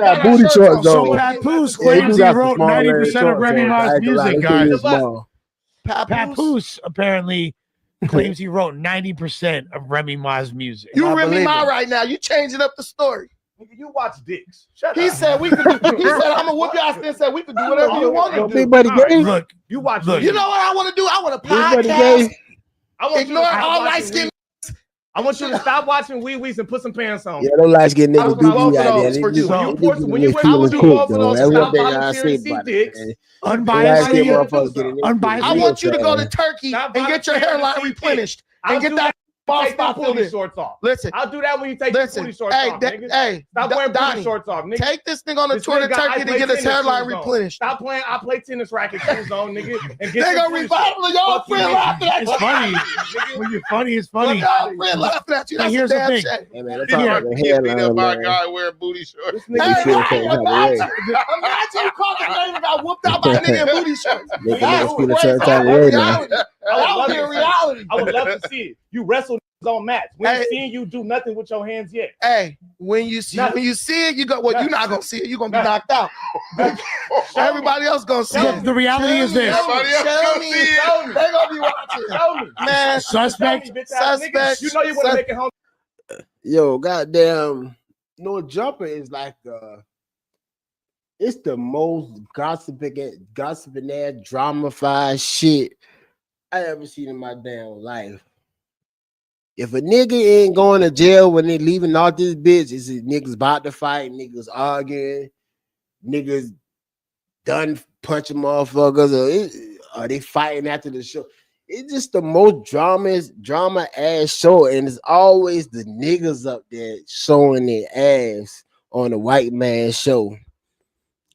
Speaker 1: got booty shorts
Speaker 9: So
Speaker 1: though.
Speaker 9: Papoose claims he wrote 90% of Remy Ma's music, guys. Papoose apparently claims he wrote 90% of Remy Ma's music.
Speaker 8: You Remy Ma right now. You changing up the story.
Speaker 7: You watch dicks.
Speaker 8: He said we could do. He said I'm gonna whoop your ass. Then said we could do whatever you want to do.
Speaker 1: Big Buddy Gay.
Speaker 9: Look,
Speaker 7: you watch.
Speaker 8: You know what I want to do? I want to
Speaker 1: Big Buddy
Speaker 8: podcast.
Speaker 1: Gay.
Speaker 7: I want
Speaker 8: Ignore all light skin.
Speaker 7: I want you to stop watching Wee Wees and put some pants on.
Speaker 1: Yeah, don't light skin niggas do you out there.
Speaker 8: For you.
Speaker 7: When you
Speaker 1: feeling cooked though. That's one thing I say
Speaker 7: see
Speaker 1: about
Speaker 7: dicks.
Speaker 1: it.
Speaker 9: unbiased.
Speaker 8: I want you to go to Turkey and get your hairline replenished and get that ball spot
Speaker 7: booty shorts off.
Speaker 8: Listen,
Speaker 7: I'll do that when you take your booty shorts off.
Speaker 8: Hey,
Speaker 7: stop wearing booty shorts off, nigga.
Speaker 8: Take this nigga on the tour to Turkey to get his hairline replenished.
Speaker 7: Stop playing. I play tennis racket shoes on, nigga. And get
Speaker 8: they gonna revival y'all friend laughing at you.
Speaker 9: It's funny. When you're funny, it's funny.
Speaker 8: Y'all friend laughing at you. That's
Speaker 9: here's the thing.
Speaker 1: Hey man, let's talk about the hairline, man.
Speaker 4: Guy wearing booty shorts.
Speaker 8: Imagine you called the name and got whooped out by a nigga in booty shorts. That would be a reality.
Speaker 7: I would love to see it. You wrestle on mats. We ain't seeing you do nothing with your hands yet.
Speaker 8: Hey, when you see it, you go. Well, you're not gonna see it. You're gonna be knocked out. Everybody else gonna see it.
Speaker 9: The reality is this.
Speaker 8: Show me. They gonna be watching.
Speaker 7: Show me,
Speaker 8: man.
Speaker 9: Suspect.
Speaker 7: You know you want to make it home.
Speaker 1: Yo, goddamn, no jumper is like it's the most gossiping ass drama-fied shit I ever seen in my damn life. If a nigga ain't going to jail when they leaving out this bitch, it's niggas about to fight, niggas arguing, niggas done punching motherfuckers, or they fighting after the show. It's just the most drama ass show, and it's always the niggas up there showing their ass on the white man show.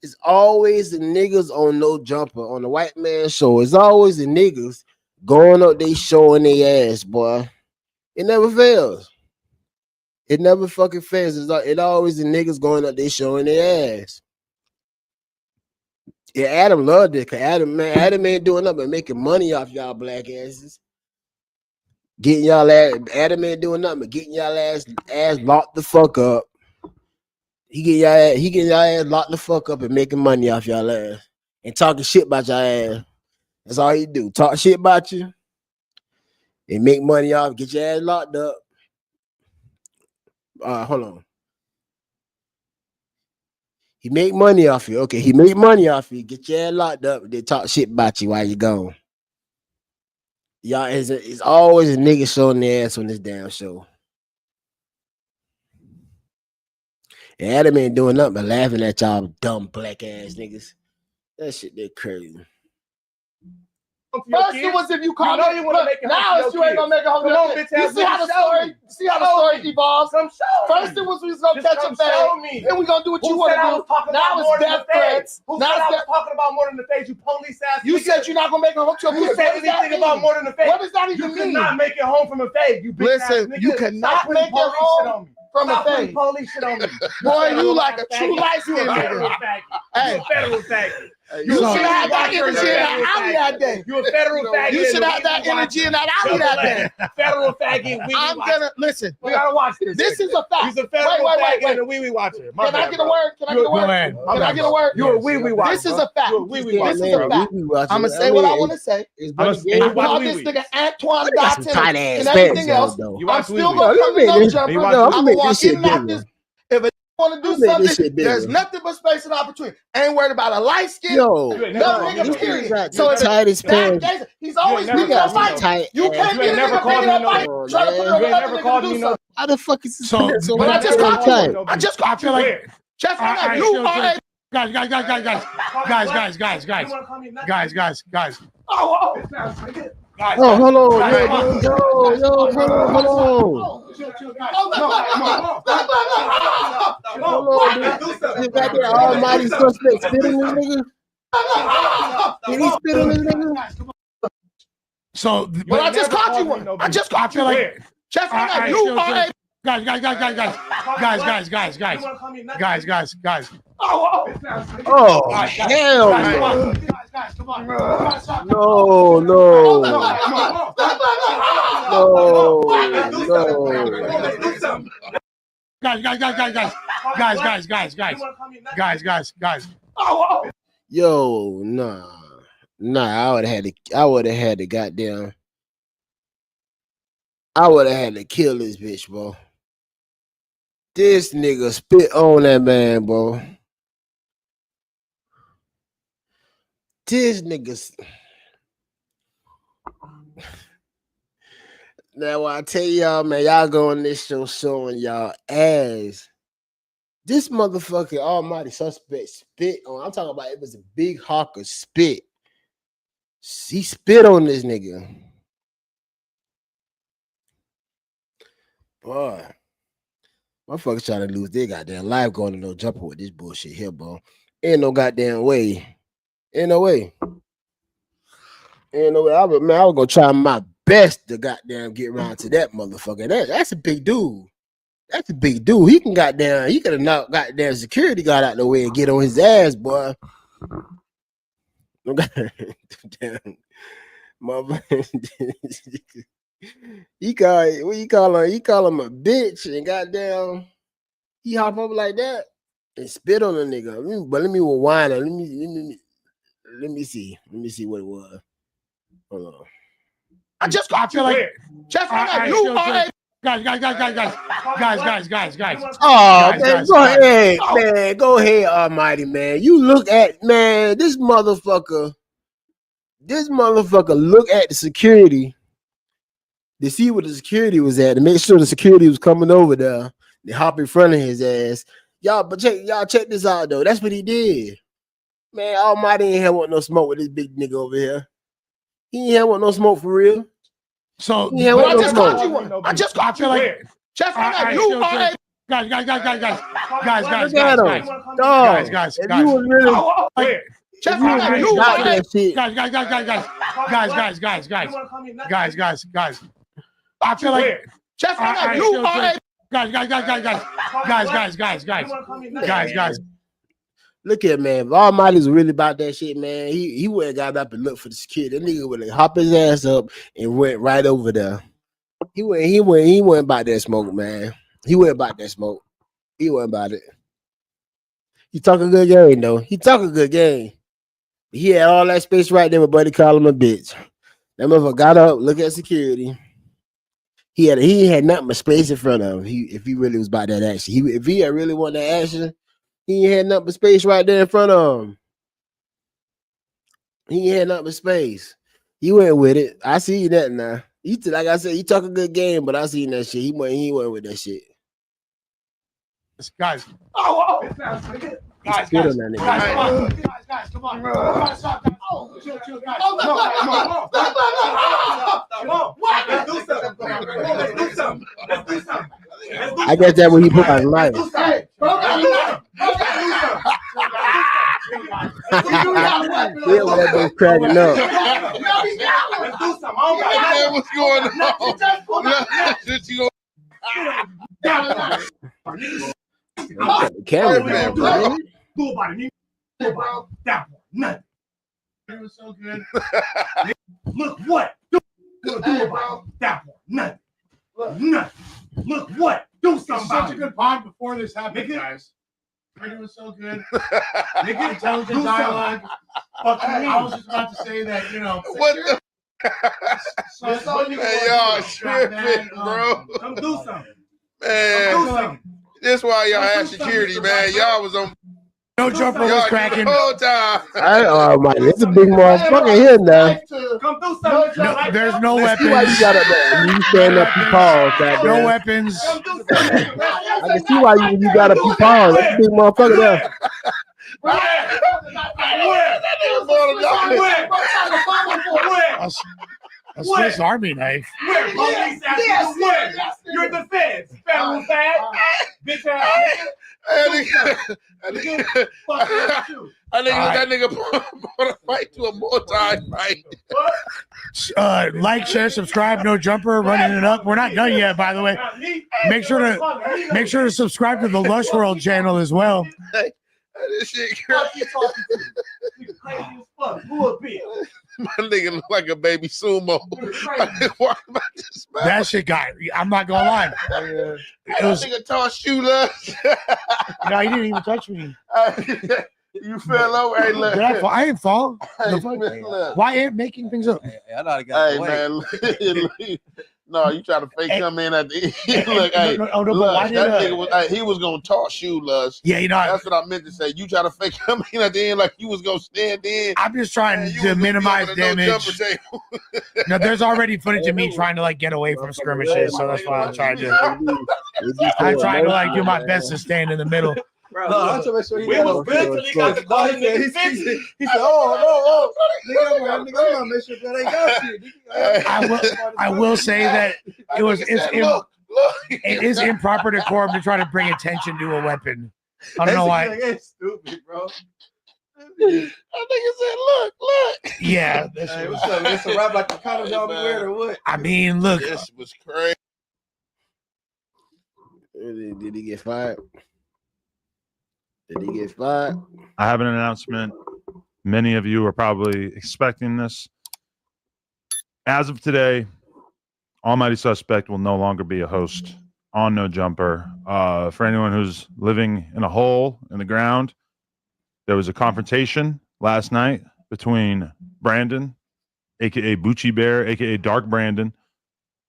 Speaker 1: It's always the niggas on No Jumper on the white man show. It's always the niggas going up they showing their ass, boy. It never fails. It never fucking fails. It always the niggas going up there showing their ass. Yeah, Adam loved it, cause Adam ain't doing nothing but making money off y'all black asses. Getting y'all ass, Adam ain't doing nothing but getting y'all ass locked the fuck up. He getting y'all ass locked the fuck up and making money off y'all ass. And talking shit about y'all ass. That's all he do. Talk shit about you. And make money off, get your ass locked up. Hold on. He make money off you. Okay, he make money off you. Get your ass locked up. They talk shit about you while you gone. Y'all, it's always a nigga showing their ass on this damn show. And Adam ain't doing nothing but laughing at y'all dumb black ass niggas. That shit, they crazy.
Speaker 8: First it was if you call it. Now it's you ain't gonna make it home. You see how the story evolves. First it was we was gonna catch a fade. Then we gonna do what you want to do. Now it's death threats.
Speaker 7: Now it's talking about more than the face. You police ass.
Speaker 8: You said you're not gonna make it home.
Speaker 7: You said anything about more than the face.
Speaker 8: What does that even mean?
Speaker 7: You cannot make it home from a fade. You
Speaker 8: listen. You cannot make it home from a fade.
Speaker 7: Police shit on me.
Speaker 8: Boy, you like a true light skin nigga.
Speaker 7: Hey, federal faggot.
Speaker 8: You should have that energy in that alley that day.
Speaker 7: You a federal faggot.
Speaker 8: You should have that energy in that alley that day.
Speaker 7: Federal faggot.
Speaker 8: I'm gonna listen.
Speaker 7: We gotta watch this.
Speaker 8: This is a fact.
Speaker 7: He's a federal faggot and a wee-wee watcher.
Speaker 8: Can I get a word? Can I get a word? Can I get a word?
Speaker 7: You're a wee-wee watcher.
Speaker 8: This is a fact.
Speaker 7: This is
Speaker 8: a fact. I'm gonna say what I want to say. About this nigga Antoine Dotson and everything else. I'm still gonna come to No Jumper. I'm gonna walk in and out this. If a Want to do something? There's nothing but space and opportunity. Ain't worried about a light skin.
Speaker 1: Yo,
Speaker 8: nigga, period.
Speaker 1: So tightest pants.
Speaker 8: He's always been on fight. You can't get a nigga bringing that fight. Try to put it on another nigga to do something.
Speaker 1: How the fuck is
Speaker 9: so?
Speaker 8: But I just caught you. I feel like Jeff, you are
Speaker 9: guys.
Speaker 1: Oh, hold on. Yo, hold on. You got that almighty suspect spit in this nigga? Did he spit on this nigga?
Speaker 9: So,
Speaker 8: but I just caught you one. I feel like Jeff, you are
Speaker 9: guys.
Speaker 1: Oh, hell no.
Speaker 8: Come on.
Speaker 1: No.
Speaker 9: Guys.
Speaker 1: Yo, nah. I would have had to goddamn. I would have had to kill this bitch, bro. This nigga spit on that man, bro. This nigga. Now, I tell y'all, man, y'all go on this show showing y'all ass. This motherfucking almighty suspect spit on. I'm talking about it was a big hawker spit. He spit on this nigga. Boy. Motherfuckers trying to lose their goddamn life going to no jumper with this bullshit here, bro. Ain't no goddamn way. Ain't no way. I was gonna try my best to goddamn get around to that motherfucker. That's a big dude. He can could have knocked goddamn security guard out the way and get on his ass, boy. Damn. He call him a bitch and goddamn he hop up like that and spit on a nigga. But let me rewind it. Let me see what it was. Hold on.
Speaker 8: I feel like Jeff, you are
Speaker 9: guys.
Speaker 1: Oh, man, go ahead, man. Go ahead, almighty man. You look at, man, this motherfucker look at the security to see what the security was at, to make sure the security was coming over there. They hop in front of his ass. Y'all check this out, though. That's what he did. Man, almighty ain't have no smoke with this big nigga over here. He ain't have no smoke for real.
Speaker 9: So,
Speaker 8: I just caught you one. I feel like Jeff, you are
Speaker 9: guys.
Speaker 1: If you was really
Speaker 8: Jeff,
Speaker 9: guys. I feel like
Speaker 8: Jeff,
Speaker 9: guys.
Speaker 1: Look at man, if Almighty's really about that shit, man. He wouldn't got up and look for the security. That nigga would hop his ass up and went right over there. He went about that smoke, man. He went about that smoke. He went about it. He talk a good game, though. He had all that space right there, but buddy called him a bitch. That motherfucker got up, look at security. He had nothing but space in front of him. If he really was about that action, if he had really wanted that action, he had nothing but space right there in front of him. He had nothing but space. He went with it. I see that now. Like I said, he talk a good game, but I seen that shit. He went with that shit.
Speaker 9: Guys.
Speaker 1: Guys, come on. I guess that's what he put on life. Yeah, that was cracking up.
Speaker 8: What's going on?
Speaker 1: Cameraman, bro.
Speaker 7: Nothing. It was so good. Look what? Do about that one. Nothing. Look what? Do something. Such a good pod before this happened, guys. It was so good. Intelligent dialogue. I was just about to say that,
Speaker 8: What the?
Speaker 7: Y'all tripping,
Speaker 8: bro.
Speaker 7: Come do something.
Speaker 8: Man.
Speaker 10: This why y'all had security, man. Y'all was on.
Speaker 9: No jumper was cracking.
Speaker 10: The whole time.
Speaker 1: Oh my, it's a big motherfucker here now.
Speaker 5: Come through something.
Speaker 9: No, there's no weapons.
Speaker 1: Why you got up there? You stand up, you pause, goddamn.
Speaker 9: No weapons.
Speaker 5: Come through something.
Speaker 1: I can see why you got up, you pause. That's a big motherfucker there.
Speaker 9: A Swiss Army knife.
Speaker 5: You're the feds. Federal fed. Bitch ass.
Speaker 10: That nigga brought a fight to a multi-fight.
Speaker 9: Like, share, subscribe. No jumper, running it up. We're not done yet, by the way. Make sure to subscribe to the Lush World channel as well.
Speaker 10: Hey, this shit
Speaker 5: Crazy as fuck. Who a bitch?
Speaker 10: My nigga look like a baby sumo.
Speaker 9: That shit got. I'm not gonna lie.
Speaker 10: It was nigga tossed you, love.
Speaker 9: No, he didn't even touch me.
Speaker 10: You fell over. Hey, look.
Speaker 9: I didn't fall.
Speaker 10: Hey, look.
Speaker 9: Why ain't making things up?
Speaker 11: Hey, I know I got
Speaker 10: man. No, you try to fake come in at the end. Look, hey,
Speaker 9: but
Speaker 10: why did that nigga was, he was gonna toss you, Lush.
Speaker 9: Yeah, you know
Speaker 10: that's what I meant to say. You try to fake come in at the end like you was gonna stand in.
Speaker 9: I'm just trying to minimize damage. No, there's already footage of me trying to like get away from skirmishes, so that's why I'm trying to. I'm trying to like do my best to stand in the middle.
Speaker 11: Bro, I'm trying to make sure he
Speaker 5: was good till he got the ball. He said,
Speaker 11: oh, nigga, I'm gonna make sure that ain't got you.
Speaker 9: I will say that it is improper decorum to try to bring attention to a weapon. I don't know why.
Speaker 11: It's stupid, bro.
Speaker 10: That nigga said, look.
Speaker 9: Yeah.
Speaker 11: Hey, what's up? It's a rap like the kind of y'all be wearing or what?
Speaker 9: I mean, look.
Speaker 10: This was crazy.
Speaker 1: Did he get fired? Did he get fired?
Speaker 12: I have an announcement. Many of you are probably expecting this. As of today, Almighty Suspect will no longer be a host on No Jumper. For anyone who's living in a hole in the ground, there was a confrontation last night between Brandon, aka Bucci Bear, aka Dark Brandon,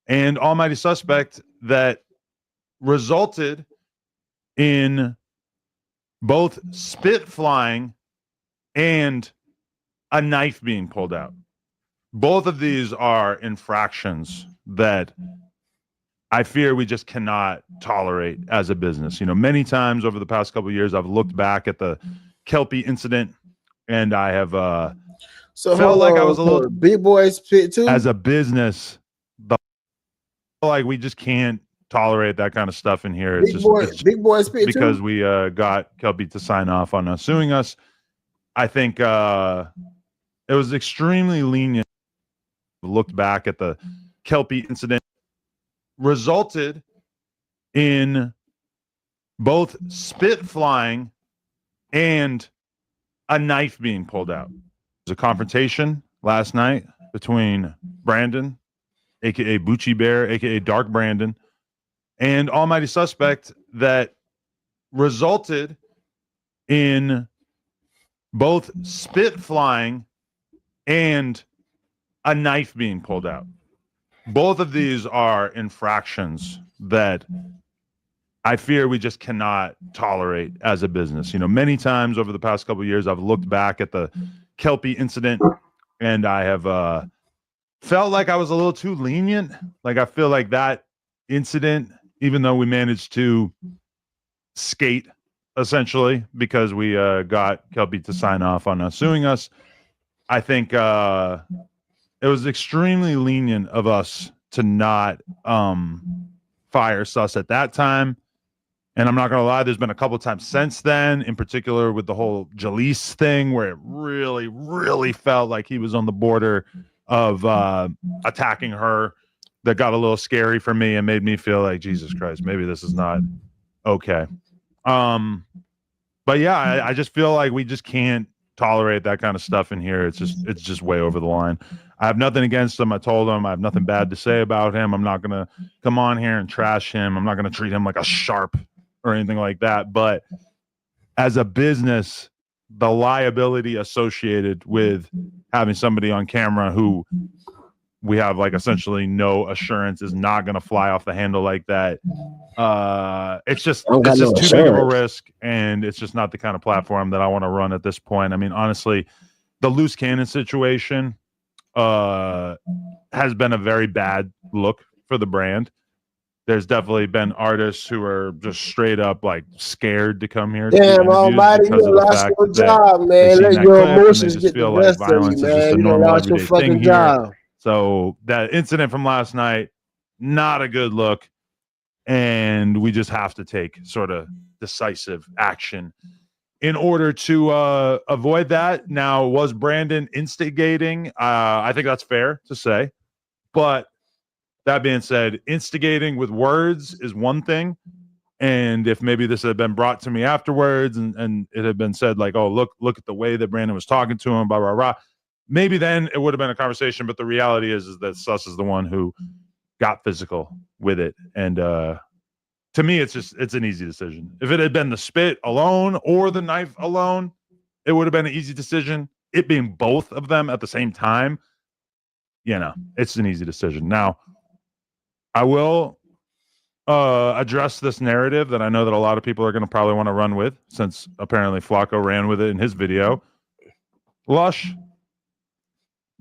Speaker 12: and Almighty Suspect that resulted in both spit flying and a knife being pulled out. Both of these are infractions that I fear we just cannot tolerate as a business. You know, many times over the past couple of years, I've looked back at the Kelpie incident and I have felt like I was a little
Speaker 1: big boy spit too.
Speaker 12: As a business, like we just can't tolerate that kind of stuff in here. It's
Speaker 1: big boy spit
Speaker 12: because
Speaker 1: too?
Speaker 12: we got Kelpie to sign off on suing us. I think it was extremely lenient. Looked back at the Kelpie incident, resulted in both spit flying and a knife being pulled out. There was a confrontation last night between Brandon, aka Bucci Bear, aka Dark Brandon, and Almighty Suspect that resulted in both spit flying and a knife being pulled out. Both of these are infractions that I fear we just cannot tolerate as a business. You know, many times over the past couple of years, I've looked back at the Kelpie incident and I have felt like I was a little too lenient. Like I feel like that incident, even though we managed to skate essentially because we got Kelpie to sign off on suing us, I think it was extremely lenient of us to not fire sus at that time. And I'm not going to lie, there's been a couple of times since then, in particular with the whole Jalise thing, where it really, really felt like he was on the border of attacking her. That got a little scary for me and made me feel like, Jesus Christ, maybe this is not okay. But yeah, I just feel like we just can't tolerate that kind of stuff in here. It's just way over the line. I have nothing against him. I told him I have nothing bad to say about him. I'm not going to come on here and trash him. I'm not going to treat him like a sharp or anything like that. But as a business, the liability associated with having somebody on camera who we have like essentially no assurance is not going to fly off the handle like that. It's just too big of a risk, and it's just not the kind of platform that I want to run at this point. I mean, honestly, the loose cannon situation has been a very bad look for the brand. There's definitely been artists who are just straight up like scared to come here.
Speaker 1: Damn, Almighty, you lost your job, man. Let your emotions get the best of you, man. You lost your fucking job.
Speaker 12: So that incident from last night, not a good look, and we just have to take sort of decisive action in order to avoid that. Now, was Brandon instigating? I think that's fair to say, but that being said, instigating with words is one thing. And if maybe this had been brought to me afterwards and it had been said like, oh, look at the way that Brandon was talking to him, blah, blah, blah, maybe then it would have been a conversation. But the reality is that Sus is the one who got physical with it. And to me, it's an easy decision. If it had been the spit alone or the knife alone, it would have been an easy decision. It being both of them at the same time, it's an easy decision. Now, I will address this narrative that I know that a lot of people are going to probably want to run with, since apparently Flacco ran with it in his video. Lush,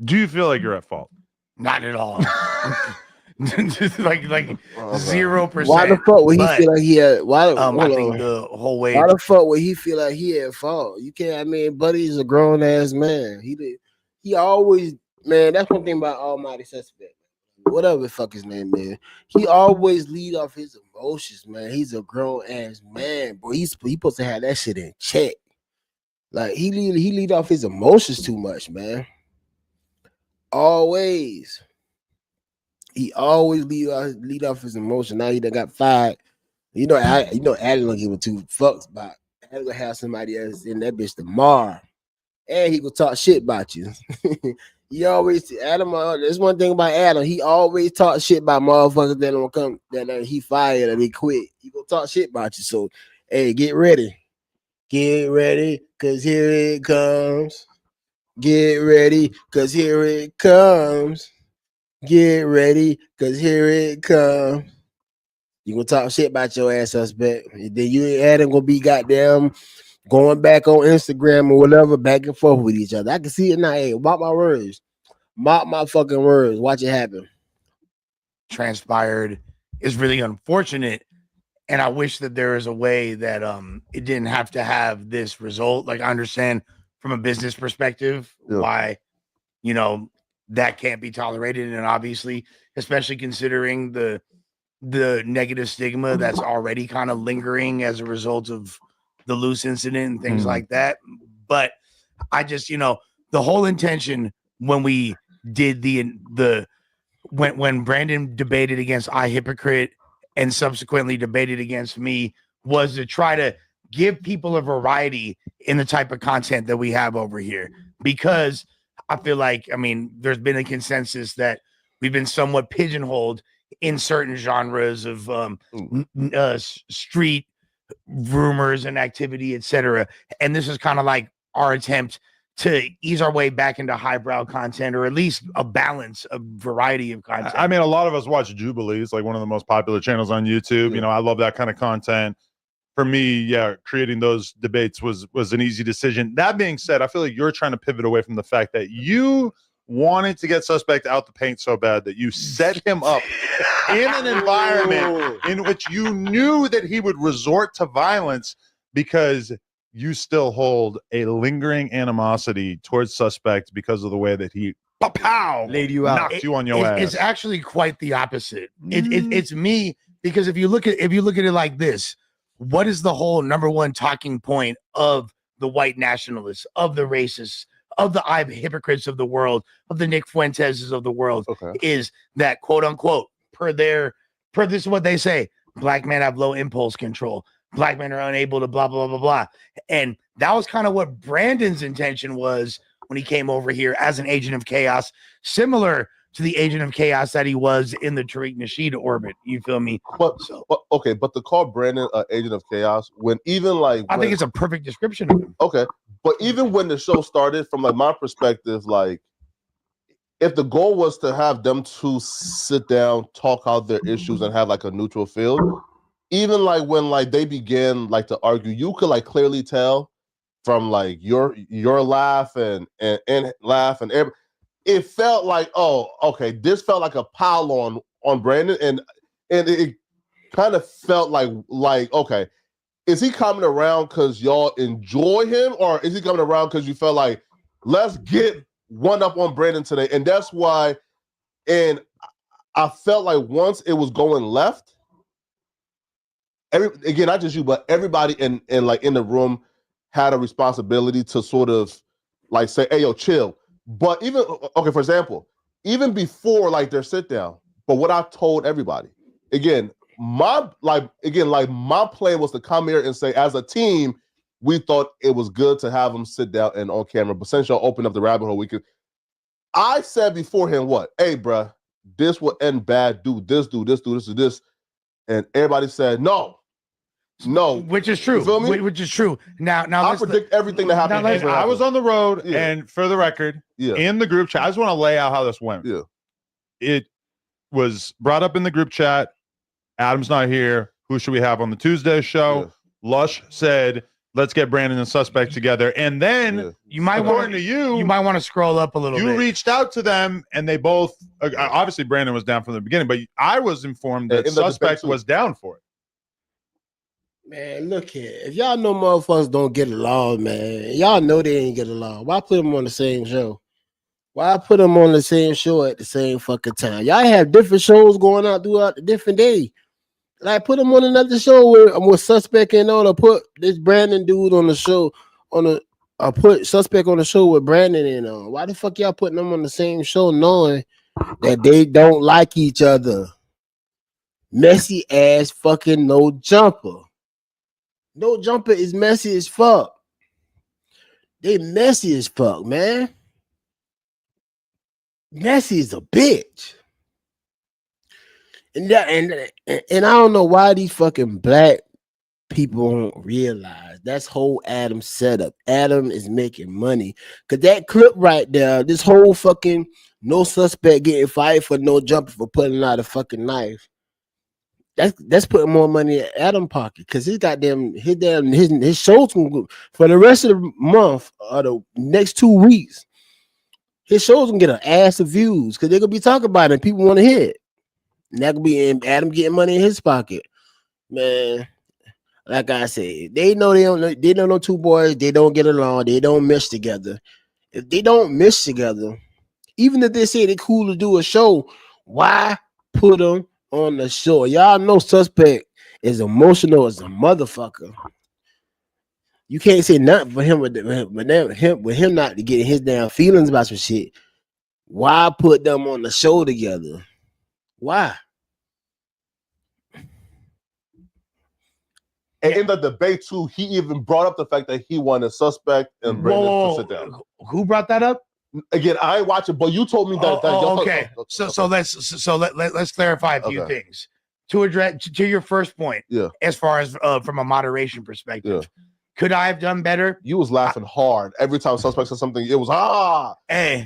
Speaker 12: do you feel like you're at fault?
Speaker 9: Not at all. like 0%.
Speaker 1: Why the fuck would he feel like he had? Why?
Speaker 9: I think the whole way.
Speaker 1: Why the fuck would he feel like he at fault? You can't. I mean, Buddy's a grown ass man. He always, man. That's one thing about Almighty Suspect. Whatever the fuck his name is, he always lead off his emotions, man. He's a grown ass man, bro. He's supposed to have that shit in check. Like he lead off his emotions too much, man. Always. He always lead off his emotion. Now he done got fired. Adam don't give a two fucks about. Adam gonna have somebody else in that bitch tomorrow, and he gonna talk shit about you. He always Adam. There's one thing about Adam. He always talk shit about motherfuckers that don't come. That he fired or he quit. He gonna talk shit about you. So, hey, get ready, cause here it comes. Get ready, cause here it comes. Get ready, cause here it comes. You gonna talk shit about your ass, Suspect. Then you and Adam gonna be goddamn going back on Instagram or whatever, back and forth with each other. I can see it now. Hey, mark my words. Mark my fucking words. Watch it happen.
Speaker 9: Transpired is really unfortunate. And I wish that there is a way that it didn't have to have this result. Like, I understand from a business perspective why, that can't be tolerated. And obviously, especially considering the negative stigma that's already kind of lingering as a result of the loose incident and things like that. But I just, the whole intention when we did when Brandon debated against iHypocrite and subsequently debated against me was to try to give people a variety in the type of content that we have over here. Because I feel like, there's been a consensus that we've been somewhat pigeonholed in certain genres of street rumors and activity, etc. And this is kind of like our attempt to ease our way back into highbrow content, or at least a balance, a variety of content.
Speaker 12: I mean, a lot of us watch Jubilees, like one of the most popular channels on YouTube. I love that kind of content. For me, creating those debates was an easy decision. That being said, I feel like you're trying to pivot away from the fact that you wanted to get Suspect out the paint so bad that you set him up in an environment in which you knew that he would resort to violence because you still hold a lingering animosity towards Suspect because of the way that he
Speaker 9: laid you out,
Speaker 12: knocked you on your ass.
Speaker 9: It's actually quite the opposite. It's me, because if you look at it like this, what is the whole number one talking point of the white nationalists, of the racists, of the hypocrites of the world, of the Nick Fuenteses of the world, is that, quote unquote, per this is what they say, black men have low impulse control. Black men are unable to blah, blah, blah, blah. And that was kind of what Brandon's intention was when he came over here as an agent of chaos, similar to the agent of chaos that he was in the Tariq Nasheed orbit. You feel me?
Speaker 10: But to call Brandon an agent of chaos, when even like...
Speaker 9: I think it's a perfect description of him.
Speaker 10: Okay. But even when the show started, from like my perspective, like
Speaker 13: if the goal was to have them two sit down, talk out their issues, and have like a neutral field, even like when like they began like to argue, you could like clearly tell from like your laugh and laugh and it felt like, oh, okay, this felt like a pile on Brandon, and it kind of felt like okay, is he coming around because y'all enjoy him, or is he coming around because you felt like let's get one up on Brandon today? And that's why, and I felt like once it was going left, again, not just you, but everybody in the room had a responsibility to sort of like say, hey, yo, chill. But even, okay, for example, even before like their sit down, but what I told everybody, again, my plan was to come here and say, as a team, we thought it was good to have them sit down and on camera. But since y'all opened up the rabbit hole, I said beforehand, what? Hey, bruh, this will end bad. Do this. And everybody said, no,
Speaker 9: which is true. Which is true. Now
Speaker 13: I predict everything that happened.
Speaker 12: I was on the road, and for the record, in the group chat, I just want to lay out how this went.
Speaker 13: Yeah,
Speaker 12: it was brought up in the group chat. Adam's not here. Who should we have on the Tuesday show? Yeah. Lush said, "Let's get Brandon and Suspect together." And then
Speaker 9: you might want to scroll up a little bit.
Speaker 12: You reached out to them, and they both obviously Brandon was down from the beginning, but I was informed that Suspect was down for it.
Speaker 1: Man, look here. If y'all know motherfuckers don't get along, man, y'all know they ain't get along. Why put them on the same show? Why put them on the same show at the same fucking time? Y'all have different shows going out throughout the different day. Like, put them on another show with Suspect and on, or put this Brandon dude on the show put Suspect on the show with Brandon and on. Why the fuck y'all putting them on the same show knowing that they don't like each other? Messy ass fucking No Jumper. No Jumper is messy as fuck. They messy as fuck, man. Messy is a bitch. And I don't know why these fucking black people don't realize that's whole Adam setup. Adam is making money. Cause that clip right there, this whole fucking No Suspect getting fired for No Jumper for putting out a fucking knife. That's putting more money in Adam's pocket, because his shows for the rest of the month or the next 2 weeks, his shows gonna get an ass of views because they're gonna be talking about it and people want to hear it. And that could be Adam getting money in his pocket. Man, like I said, they know no two boys, they don't get along, they don't mesh together. If they don't mesh together, even if they say they're cool to do a show, why put them on the show? Y'all know Suspect is emotional as a motherfucker. You can't say nothing for him with him not to get his damn feelings about some shit. Why put them on the show together? Why?
Speaker 13: And in the debate too, he even brought up the fact that he wanted Suspect and Brandon to sit down.
Speaker 9: Who brought that up?
Speaker 13: Again, I ain't watching, but you told me that.
Speaker 9: Okay. So let's clarify a few things to address to your first point.
Speaker 13: Yeah.
Speaker 9: As far as from a moderation perspective. Yeah. Could I have done better?
Speaker 13: You was laughing hard every time Suspect said something. It was
Speaker 9: Hey,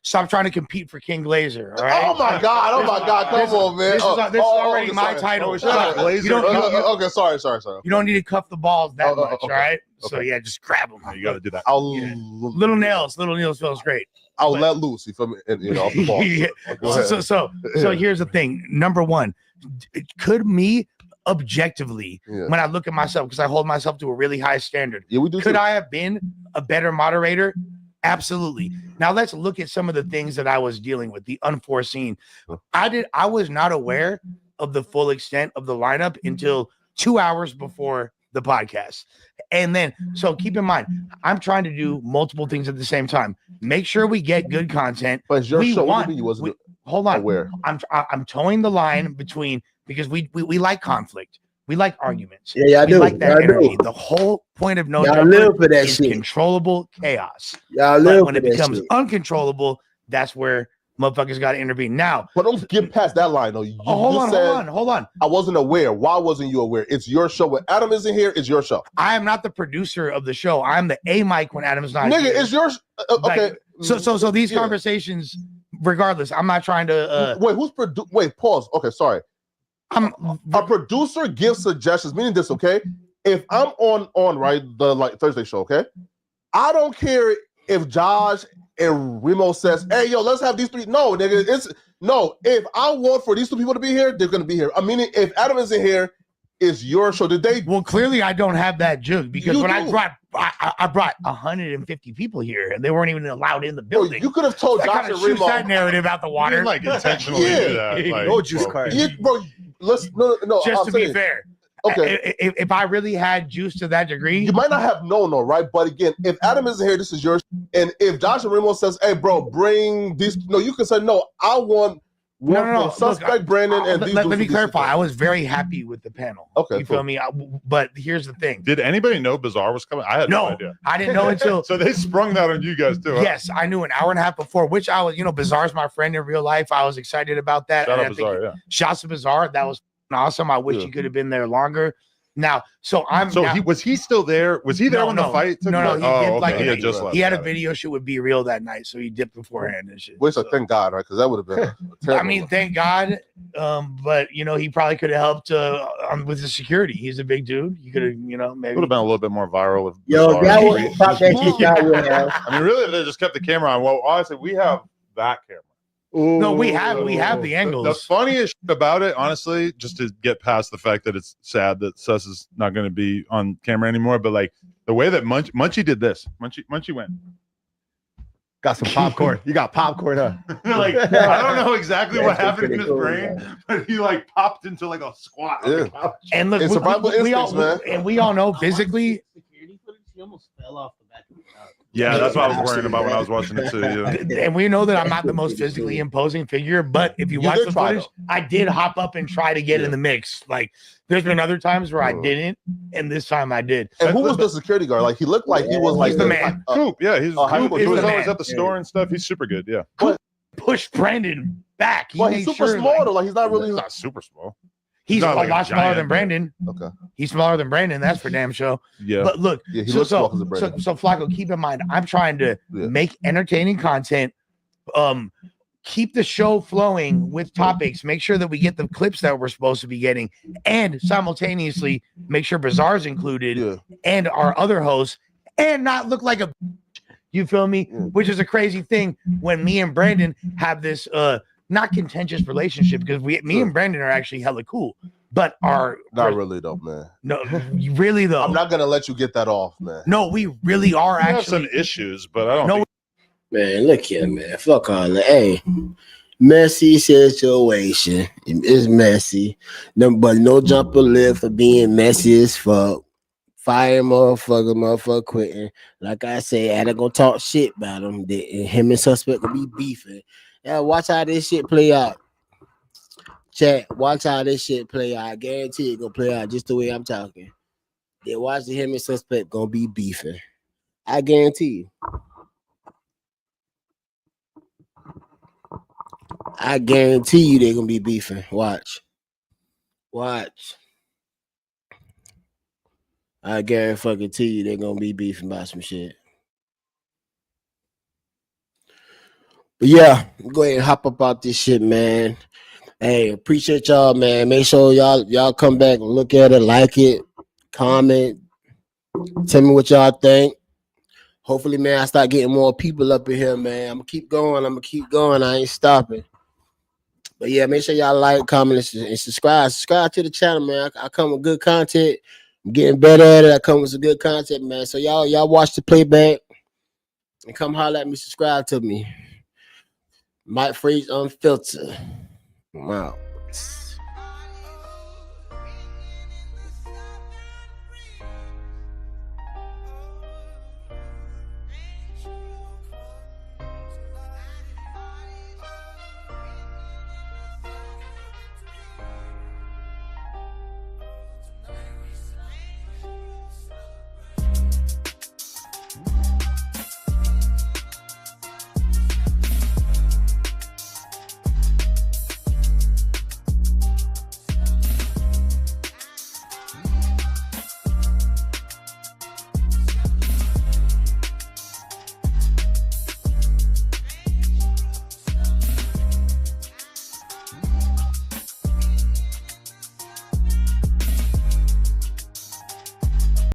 Speaker 9: stop trying to compete for King Glazer. All right?
Speaker 13: Oh my God! Come on, man.
Speaker 9: This is already my title.
Speaker 13: Okay, sorry.
Speaker 9: You don't need to cuff the balls that much, all right? Okay. So yeah, just grab them.
Speaker 12: You got to do that.
Speaker 9: Little nails feels great.
Speaker 13: I'll let loose. You feel me? Off the ball.
Speaker 9: So here's the thing. Number one, could me objectively, when I look at myself, because I hold myself to a really high standard, could I have been a better moderator? Absolutely. Now let's look at some of the things that I was dealing with, the unforeseen. I was not aware of the full extent of the lineup until 2 hours before the podcast. And then, so keep in mind, I'm trying to do multiple things at the same time. Make sure we get good content.
Speaker 13: But your show,
Speaker 9: hold on. Aware. I'm towing the line between, because we like conflict. We like arguments.
Speaker 1: Yeah, I do.
Speaker 9: Like that energy. The whole point of No Jumper is controllable chaos.
Speaker 1: But
Speaker 9: when it becomes uncontrollable, that's where motherfuckers got to intervene. Now,
Speaker 13: but don't get past that line though.
Speaker 9: Hold on.
Speaker 13: I wasn't aware. Why wasn't you aware? It's your show. When Adam isn't here, it's your show.
Speaker 9: I am not the producer of the show. I'm the A mic when Adam's not
Speaker 13: here.
Speaker 9: Nigga,
Speaker 13: it's yours. Okay.
Speaker 9: So these conversations, regardless, I'm not trying to.
Speaker 13: Wait, pause. Okay, sorry. A producer gives suggestions, meaning this, okay? If I'm on right the Thursday show, okay, I don't care if Josh and Remo says, "Hey, yo, let's have these three." No, nigga, if I want for these two people to be here, they're gonna be here. I mean, if Adam isn't here, it's your show. Did they?
Speaker 9: Well, clearly I don't have that jug because I brought 150 people here and they weren't even allowed in the building.
Speaker 13: You could have told Josh and Remo
Speaker 9: that narrative out the water.
Speaker 12: You didn't, intentionally do that.
Speaker 11: No juice card.
Speaker 13: Bro, no.
Speaker 9: Just to be fair.
Speaker 13: Okay.
Speaker 9: If I really had juice to that degree,
Speaker 13: you might not have known, right? But again, if Adam isn't here, this is yours. And if Josh and Remo says, "Hey, bro, bring these," no, you can say, "No, I want
Speaker 9: no.
Speaker 13: Suspect
Speaker 9: Look,
Speaker 13: Brandon and these."
Speaker 9: Let me clarify. I was very happy with the panel.
Speaker 13: Okay,
Speaker 9: you feel me? But here's the thing:
Speaker 12: did anybody know Bizarre was coming? I had no idea.
Speaker 9: I didn't know until.
Speaker 12: So they sprung that on you guys too. Huh?
Speaker 9: Yes, I knew an hour and a half before, which I was, Bizarre's my friend in real life. I was excited about that.
Speaker 12: Shout out Bizarre, yeah.
Speaker 9: Shouts to Bizarre. That was awesome. I wish he could have been there longer. Now,
Speaker 12: was he still there? Was he there when the fight took place?
Speaker 9: He had a video shoot with Be Real that night, so he dipped beforehand and shit.
Speaker 13: Which thank God, right? Because that would have been.
Speaker 9: I mean, thank God. But he probably could have helped with the security. He's a big dude. He could have, maybe
Speaker 12: would have been a little bit more viral.
Speaker 1: That would pop that shit down with us.
Speaker 12: I mean, really, they just kept the camera on. Well, honestly, we have that camera.
Speaker 9: Ooh, no, we have the angles.
Speaker 12: The funniest shit about it, honestly, just to get past the fact that it's sad that Sus is not going to be on camera anymore, but like the way that Munchie did this, Munchie went.
Speaker 11: Got some popcorn. You got popcorn, huh?
Speaker 12: Like I don't know exactly what happened in his brain, but he popped into a squat on the couch.
Speaker 9: And look, we all know physically.
Speaker 14: Security footage, he almost fell off the back of the couch.
Speaker 12: Yeah, that's what I was worrying about when I was watching it too. Yeah.
Speaker 9: And we know that I'm not the most physically imposing figure, but if you watch the footage, I did hop up and try to get in the mix. Like, there's been other times where I didn't, and this time I did.
Speaker 13: And who was the security guard? Like, he looked like he was like
Speaker 9: the man.
Speaker 12: Coop, yeah, he's Coop. He was always at the store
Speaker 9: Yeah.
Speaker 12: and stuff. He's super good. Yeah.
Speaker 9: Coop pushed Brandon back.
Speaker 13: He's super small though. Like, he's not really
Speaker 12: not super small.
Speaker 9: He's
Speaker 12: not
Speaker 9: a
Speaker 12: like
Speaker 9: lot
Speaker 12: a
Speaker 9: smaller
Speaker 12: giant,
Speaker 9: than Brandon.
Speaker 13: Okay.
Speaker 9: He's smaller than Brandon. That's for damn sure.
Speaker 12: Yeah.
Speaker 9: But look,
Speaker 13: Yeah, he
Speaker 9: so
Speaker 13: looks small 'cause of Brandon.
Speaker 9: so Flacco, keep in mind, I'm trying to make entertaining content. Keep the show flowing with topics. Make sure that we get the clips that we're supposed to be getting, and simultaneously make sure Bizarre's included and our other hosts, and not look like a. You feel me? Which is a crazy thing when me and Brandon have this not contentious relationship, because me and Brandon are actually hella cool, but are
Speaker 13: not really though, man.
Speaker 9: No, really though.
Speaker 13: I'm not gonna let you get that off, man.
Speaker 9: No, we really are
Speaker 12: We have
Speaker 9: actually
Speaker 12: some issues, but I don't.
Speaker 9: No,
Speaker 1: Man, look here, man. Fuck all that. Hey, messy situation. It's messy. But no jumper live for being messy as fuck. Fire motherfucker quitting. Like I say, I ain't gonna talk shit about him. Him and Suspect gonna be beefing. Yeah, watch how this shit play out. Chat, watch how this shit play out. I guarantee it gonna play out just the way I'm talking. They watch him and Suspect gonna be beefing. I guarantee you. I guarantee you they're gonna be beefing. Watch. I guarantee you they're gonna be beefing about some shit. But yeah, go ahead and hop up out this shit, man. Hey, appreciate y'all, man. Make sure y'all come back and look at it, like it, comment, tell me what y'all think. Hopefully, man, I start getting more people up in here, man. I'm gonna keep going. I ain't stopping. But yeah, make sure y'all like, comment, and subscribe. Subscribe to the channel, man. I come with good content. I'm getting better at it. I come with some good content, man. So y'all watch the playback and come holler at me. Subscribe to me. Mike Freeze Unfiltered. I'm out.